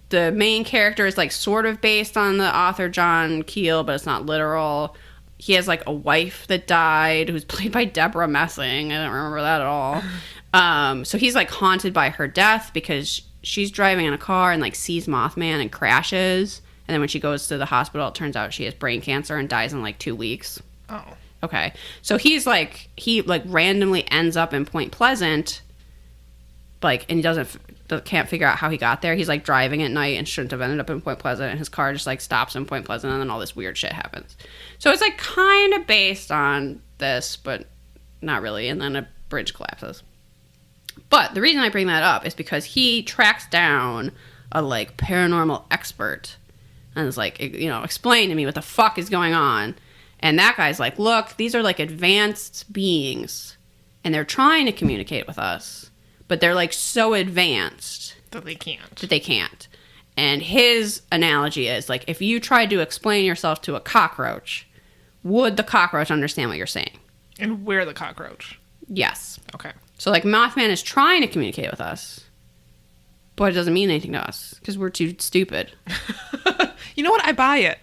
The main character is like sort of based on the author John Keel, but it's not literal. He has like a wife that died who's played by Deborah Messing. I don't remember that at all. So he's like haunted by her death because she's driving in a car and like sees Mothman and crashes. And then when she goes to the hospital, it turns out she has brain cancer and dies in like 2 weeks. Oh. Okay. So he randomly ends up in Point Pleasant, like, and he can't figure out how he got there. He's like driving at night and shouldn't have ended up in Point Pleasant, and his car just like stops in Point Pleasant, and then all this weird shit happens. So it's like kind of based on this, but not really. And then a bridge collapses. But the reason I bring that up is because he tracks down a like paranormal expert and is like, you know, explain to me what the fuck is going on. And that guy's like, look, these are like advanced beings and they're trying to communicate with us, but they're like so advanced That they can't. that they can't. And his analogy is like, if you tried to explain yourself to a cockroach, would the cockroach understand what you're saying? And we're the cockroach. Yes. Okay. So, like, Mothman is trying to communicate with us, but it doesn't mean anything to us because we're too stupid. You know what? I buy it.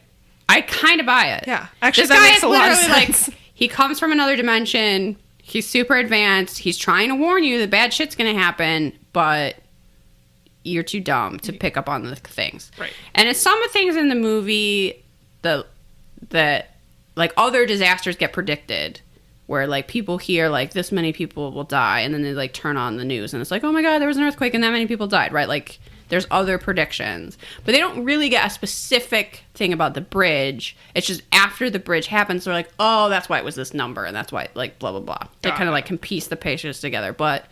I kind of buy it. Yeah. Actually, This that guy makes is a lot of literally, sense. like, he comes from another dimension. He's super advanced. He's trying to warn you that bad shit's going to happen, but you're too dumb to pick up on the things. Right. And it's some of the things in the movie that like, other disasters get predicted, where like people hear like this many people will die, and then they like turn on the news and it's like, oh my god, there was an earthquake and that many people died, right? Like there's other predictions, but they don't really get a specific thing about the bridge. It's just after the bridge happens, they're like, oh, that's why it was this number, and that's why like blah blah blah. They Got kind of it. like can piece the pieces together, but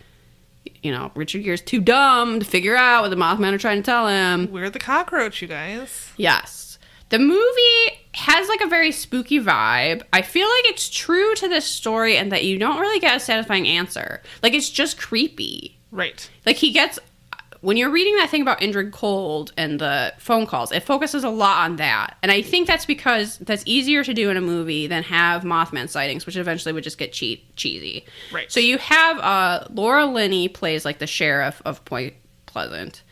you know, Richard Gere's too dumb to figure out what the Mothman are trying to tell him. We're the cockroach, you guys. Yes. The movie has like a very spooky vibe. I feel like it's true to this story and that you don't really get a satisfying answer. Like, it's just creepy. Right. Like, he gets... When you're reading that thing about Indrid Cold and the phone calls, it focuses a lot on that. And I think that's because that's easier to do in a movie than have Mothman sightings, which eventually would just get cheesy. Right. So you have Laura Linney plays like the sheriff of Point Pleasant.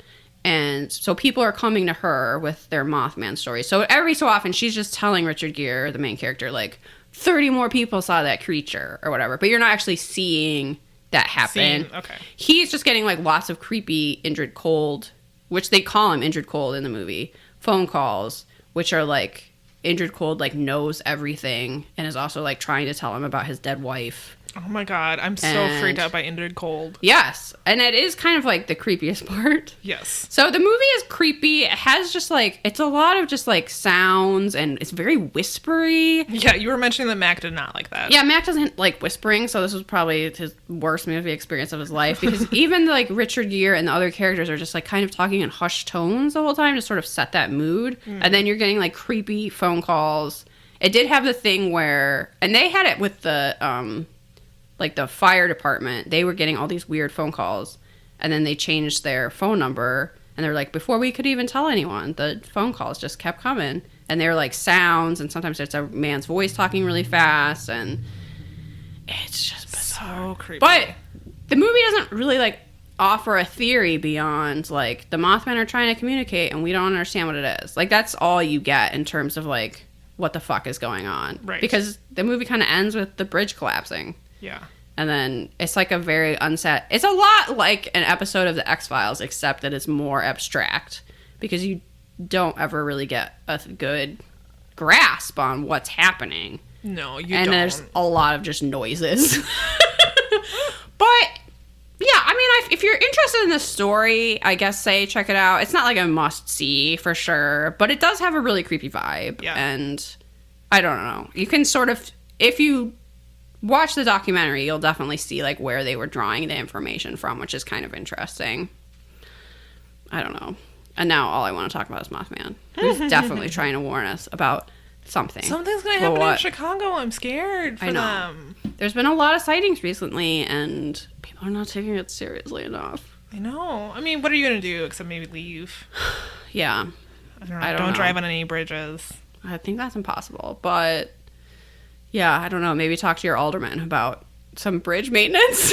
And so people are coming to her with their Mothman stories. So every so often, she's just telling Richard Gere, the main character, like, 30 more people saw that creature or whatever. But you're not actually seeing that happen. Okay. He's just getting, like, lots of creepy Indrid Cold, which they call him Indrid Cold in the movie, phone calls, which are, like, Indrid Cold, like, knows everything and is also, like, trying to tell him about his dead wife. Oh my god, I'm so And- freaked out by Indrid Cold. Yes. And it is kind of, like, the creepiest part. Yes. So the movie is creepy. It has just like, it's a lot of just like sounds and it's very whispery. Yeah, you were mentioning that Mac did not like that. Yeah, Mac doesn't like whispering, so this was probably his worst movie experience of his life because even like Richard Gere and the other characters are just like kind of talking in hushed tones the whole time to sort of set that mood. And then you're getting like creepy phone calls it did have the thing where, and they had it with the like the fire department. They were getting all these weird phone calls, and then they changed their phone number, and they were like, before we could even tell anyone, the phone calls just kept coming, and they were like sounds, and sometimes it's a man's voice talking really fast, and it's just bizarre. So creepy. But the movie doesn't really like offer a theory beyond like the Mothman are trying to communicate and we don't understand what it is. Like that's all you get in terms of like what the fuck is going on. Right. Because the movie kind of ends with the bridge collapsing. Yeah. And then it's like a very it's a lot like an episode of the X-Files, except that it's more abstract because you don't ever really get a good grasp on what's happening. No, you and don't. there's a lot of just noises. But yeah, I mean, if you're interested in the story, I guess check it out. It's not like a must see for sure, but it does have a really creepy vibe. Yeah. And I don't know. You can sort of, if you watch the documentary, you'll definitely see like where they were drawing the information from, which is kind of interesting. I don't know. And now all I want to talk about is Mothman, who's definitely trying to warn us about something. Something's going to happen in Chicago. I'm scared for them. There's been a lot of sightings recently, and people are not taking it seriously enough. I know. I mean, what are you going to do except maybe leave? Yeah. I don't know. Drive on any bridges. I think that's impossible. But, yeah, I don't know. Maybe talk to your alderman about some bridge maintenance.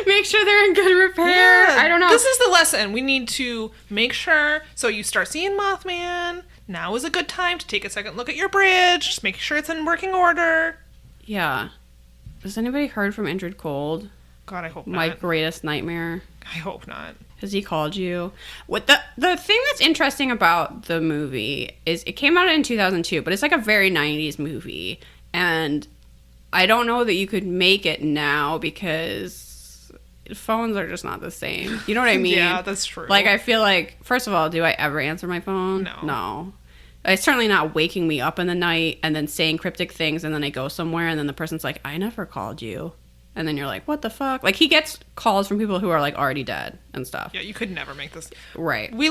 Make sure they're in good repair. Yeah, I don't know. This is the lesson. We need to make sure. So you start seeing Mothman. Now is a good time to take a second look at your bridge. Just make sure it's in working order. Yeah. Has anybody heard from Indrid Cold? God, I hope My not. greatest nightmare. I hope not. Has he called you? What the thing that's interesting about the movie is it came out in 2002, but it's like a very 90s movie. And I don't know that you could make it now because phones are just not the same. You know what I mean? Yeah, that's true. Like, I feel like, first of all, do I ever answer my phone? No. It's certainly not waking me up in the night and then saying cryptic things and then I go somewhere and then the person's like, I never called you. And then you're like, what the fuck? Like, he gets calls from people who are, like, already dead and stuff. Yeah, you could never make this. Right. We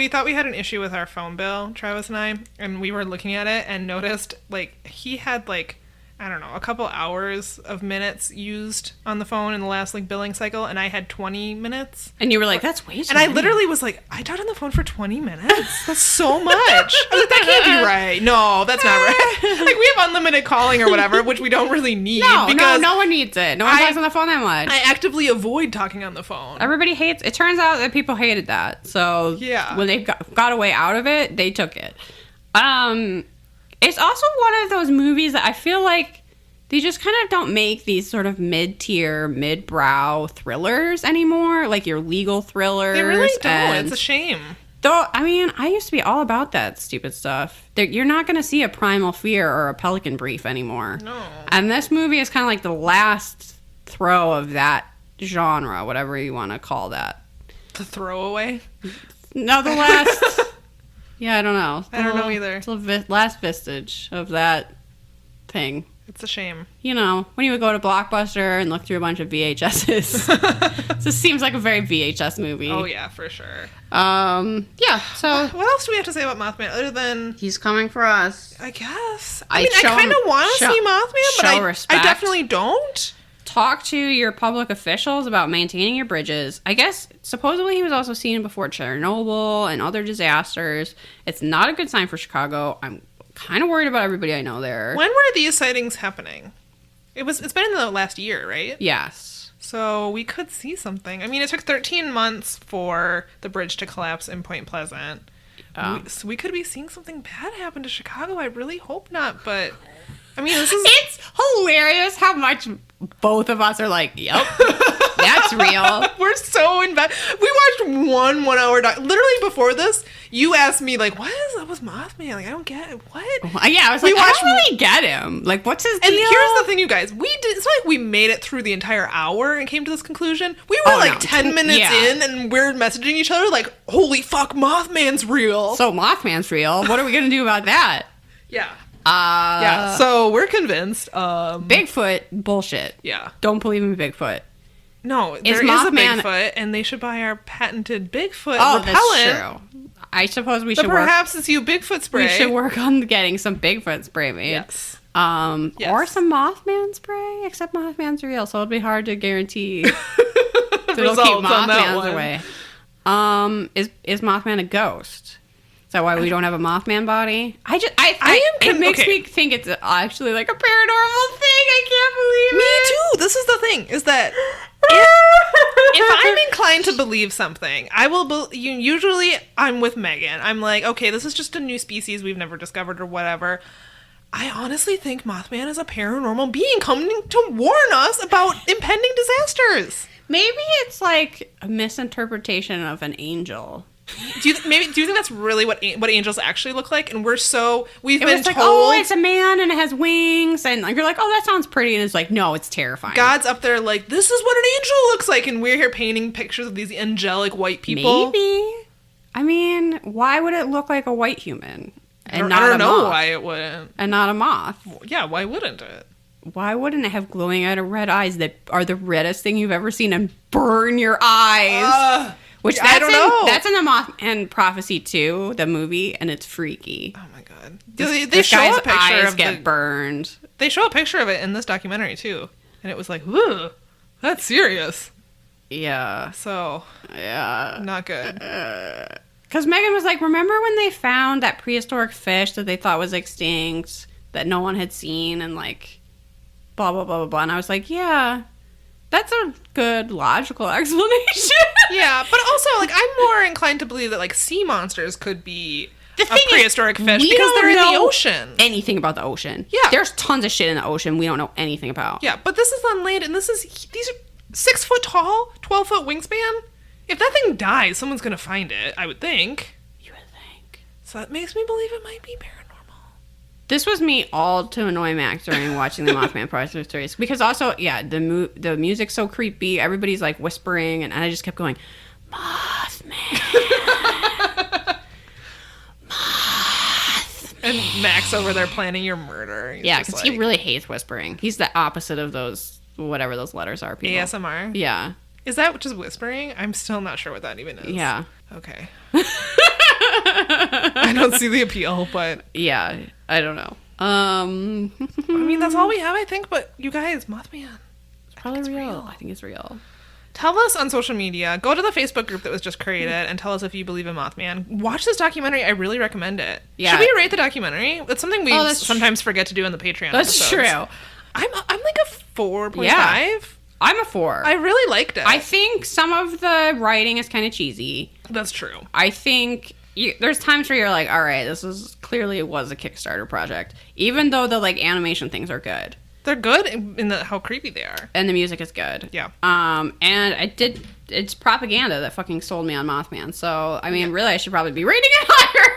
thought we had an issue with our phone bill, Travis and we were looking at it and noticed, like, he had, like, I don't know, a couple hours of minutes used on the phone in the last, like, billing cycle, and I had 20 minutes. And you were like, that's way too And I many. literally was like, I talked on the phone for 20 minutes? That's so much. I was like, that can't be right. No, that's not right. Like, we have unlimited calling or whatever, which we don't really need. No one needs it. No one talks on the phone that much. I actively avoid talking on the phone. Everybody hates it. Turns out that people hated that. So Yeah. when they got a way out of it, they took it. It's also one of those movies that I feel like they just kind of don't make these sort of mid-tier, mid-brow thrillers anymore, like your legal thrillers. They really don't. And It's a shame. though, I mean, I used to be all about that stupid stuff. You're not going to see a Primal Fear or a Pelican Brief anymore. No. And this movie is kind of like the last throw of that genre, whatever you want to call that. The throwaway? No, the last... Yeah, I don't know. I don't know either. It's the last vestige of that thing. It's a shame. You know, when you would go to Blockbuster and look through a bunch of VHSs. This seems like a very VHS movie. Oh, yeah, for sure. Yeah, so... What else do we have to say about Mothman other than... He's coming for us. I guess. I I kind of want to show- see Mothman, but show respect. I definitely don't. Talk to your public officials about maintaining your bridges. I guess supposedly he was also seen before Chernobyl and other disasters. It's not a good sign for Chicago. I'm kind of worried about everybody I know there. When were these sightings happening? It's been in the last year, right? Yes. So we could see something. I mean, it took 13 months for the bridge to collapse in Point Pleasant. So we could be seeing something bad happen to Chicago. I really hope not, but I mean, this is... It's hilarious how much both of us are like, yep, that's real. We're so invested. We watched one 1 hour doc. Literally before this, you asked me, like, what is up with Mothman? Like, I don't get it. What? Yeah, I was like, I don't really get him. Like, what's his deal? And here's the thing, you guys. It's not like we made it through the entire hour and came to this conclusion. We were 10 minutes in and we're messaging each other like, holy fuck, Mothman's real. So Mothman's real. What are we going to do about that? Yeah. Yeah, so we're convinced. Bigfoot, bullshit. Yeah. Don't believe in Bigfoot. No, there is a Mothman- Bigfoot, and they should buy our patented Bigfoot Oh, repellent. that's true. I suppose we But should work. perhaps it's you Bigfoot spray. We should work on getting some Bigfoot spray made. Yes. Or some Mothman spray. Except Mothman's real, so it'll be hard to guarantee that it'll keep Results on that Mothmans one. away. Is Mothman a ghost? Is that why we don't have a Mothman body? It makes me think it's actually like a paranormal thing. I can't believe Me it. too. This is the thing, is that if I'm inclined to believe something, I will usually I'm with Megan. I'm like, okay, this is just a new species we've never discovered or whatever. I honestly think Mothman is a paranormal being coming to warn us about impending disasters. Maybe it's like a misinterpretation of an angel. Do you think that's really what angels actually look like? And we've It been was like, told oh, it's a man and it has wings, and you're like, oh, that sounds pretty, and it's like, no, it's terrifying. God's up there like, this is what an angel looks like, and we're here painting pictures of these angelic white people. Maybe. I mean, why would it look like a white human and I not don't a know moth? why it wouldn't. And not a moth. Yeah, why wouldn't it? Why wouldn't it have glowing out of red eyes that are the reddest thing you've ever seen and burn your eyes? Which I don't know. That's in the Mothman Prophecy 2, the movie, and it's freaky. Oh my god. This They show guy's a picture eyes of get burned. They show a picture of it in this documentary too, and it was like, "Ooh, that's serious." Yeah. So, not good. Because Megan was like, remember when they found that prehistoric fish that they thought was extinct that no one had seen and like blah, blah, blah, blah, blah. And I was like, yeah, that's a good logical explanation. Yeah, but also like I'm more inclined to believe that like sea monsters could be The a thing is, prehistoric fish we because don't they're in the know ocean. anything about the ocean. Yeah. There's tons of shit in the ocean we don't know anything about. Yeah, but this is on land, and these are 6 foot tall, 12-foot wingspan. If that thing dies, someone's gonna find it. I would think. You would think. So that makes me believe it might be paranormal. This was me all to annoy Max during watching the Mothman Prophecy series. Because also, yeah, the music's so creepy. Everybody's like whispering, and I just kept going, Mothman. And Max over there planning your murder. He's Yeah, just because like, he really hates whispering. He's the opposite of those, whatever those letters are, people. ASMR. Yeah. Is that just whispering? I'm still not sure what that even is. Yeah. Okay. I don't see the appeal, but Yeah. I don't know. I mean that's all we have, I think. But you guys, Mothman, It's probably real. I think it's real. tell us on social media. Go to the Facebook group that was just created and tell us if you believe in Mothman. Watch this documentary. I really recommend it. Yeah. Should we rate the documentary? It's something we that's sometimes forget to do in the Patreon. That's episodes. true. I'm like a 4.5. Yeah. I'm a 4. I really liked it. I think some of the writing is kind of cheesy. That's true. I think there's times where you're like, all right, this is clearly it was a Kickstarter project, even though the like animation things are good They're good in how creepy they are. and the music is good. Yeah. And it's propaganda that fucking sold me on Mothman. So I mean, really, I should probably be rating it higher.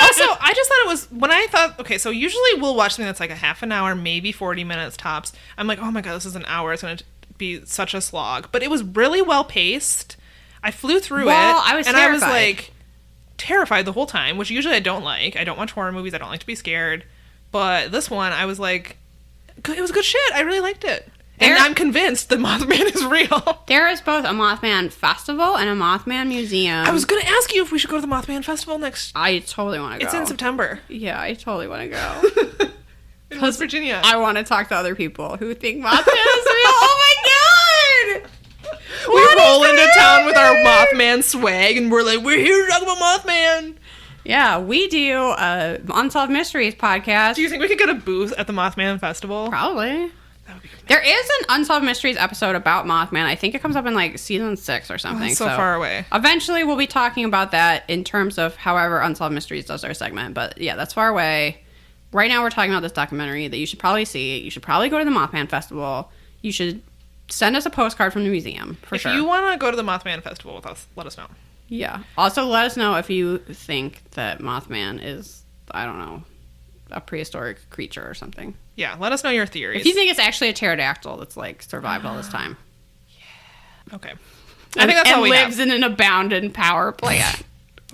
Also, I just thought it was when I thought, okay, so usually we'll watch something that's like a half an hour, maybe 40 minutes tops. I'm like, oh my god, this is an hour. It's going to be such a slog. But it was really well paced. I flew through Well, it. I was and I was terrified. like terrified the whole time, which usually I don't like. I don't watch horror movies. I don't like to be scared. But this one, I was like, it was good shit. I really liked it. And There- I'm convinced that Mothman is real. There is both a Mothman festival and a Mothman museum. I was going to ask you if we should go to the Mothman Festival next. I totally want to go. It's in September. Yeah, I totally want to go. In West Virginia. I want to talk to other people who think Mothman is real. Oh my god! We roll into town with our Mothman swag, and we're like, we're here to talk about Mothman. Yeah, we do a Unsolved Mysteries podcast. Do you think we could get a booth at the Mothman Festival? Probably. That would be There is an Unsolved Mysteries episode about Mothman. I think it comes up in like season 6 or something. so far away. Eventually, we'll be talking about that in terms of however Unsolved Mysteries does their segment. But yeah, that's far away. Right now, we're talking about this documentary that you should probably see. You should probably go to the Mothman Festival. You should send us a postcard from the museum for If sure. you want to go to the Mothman Festival with us, let us know. Yeah. Also, let us know if you think that Mothman is, I don't know, a prehistoric creature or something. Yeah, let us know your theories. If you think it's actually a pterodactyl that's like survived all this time. Okay. I think that's and all we lives have. in an abandoned power plant.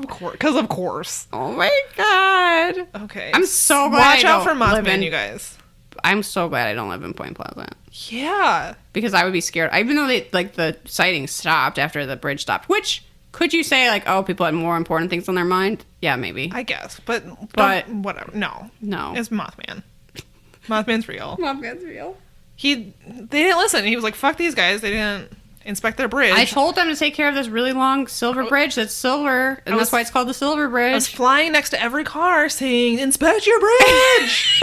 Of course. Because of course. Oh my god. Okay. I'm so glad Watch I out for don't live Mothman, in- you guys. I'm so glad I don't live in Point Pleasant. Yeah. Because I would be scared. Even though the sightings stopped after the bridge stopped, which Could you say, like, oh, people had more important things on their mind? Yeah, maybe. I guess, but whatever. No, No. it's Mothman. Mothman's real. Mothman's real. They didn't listen. He was like, "Fuck these guys." They didn't inspect their bridge. I told them to take care of this really long silver bridge that's silver, and that's why it's called the Silver I was Bridge. flying next to every car saying, "Inspect your bridge."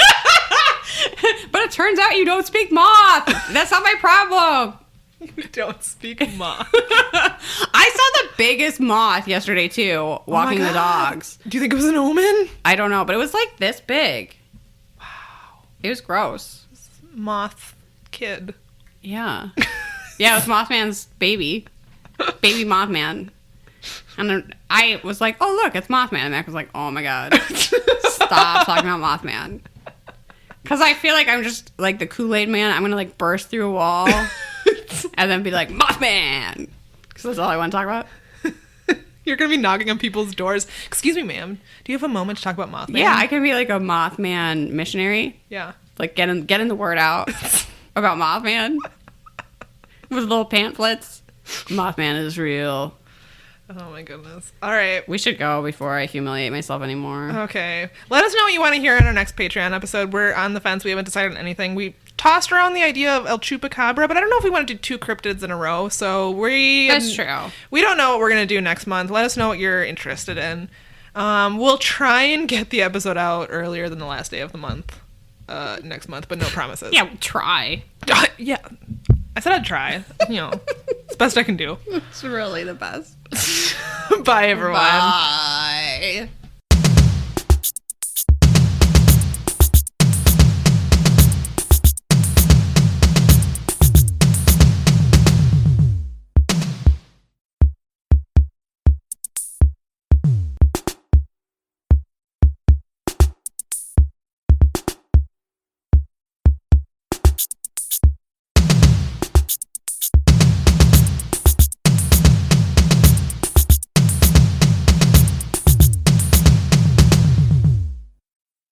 But it turns out you don't speak moth. That's not my problem. You don't speak moth. I saw the biggest moth yesterday, too, walking the God. dogs. Do you think it was an omen? I don't know, but it was like this big. Wow. It was gross. Moth kid. Yeah. Yeah, it was Mothman's baby. Baby Mothman. And then I was like, oh, look, it's Mothman. And Mac was like, oh, my God. Stop talking about Mothman. Because I feel like I'm just like the Kool-Aid man. I'm going to like burst through a wall and then be like, Mothman. Because that's all I want to talk about. You're going to be knocking on people's doors. Excuse me, ma'am. Do you have a moment to talk about Mothman? Yeah, I can be like a Mothman missionary. Yeah. Like getting the word out about Mothman. With little pamphlets. Mothman is real. Oh my goodness. All right. We should go before I humiliate myself anymore. Okay. Let us know what you want to hear in our next Patreon episode. We're on the fence. We haven't decided on anything. We tossed around the idea of El Chupacabra, but I don't know if we want to do 2 cryptids in a row. So That's true. We don't know what we're going to do next month. Let us know what you're interested in. We'll try and get the episode out earlier than the last day of the month next month, but no promises. Yeah, try. Yeah. I said I'd try. You know, it's the best I can do. It's really the best. Bye, everyone. Bye.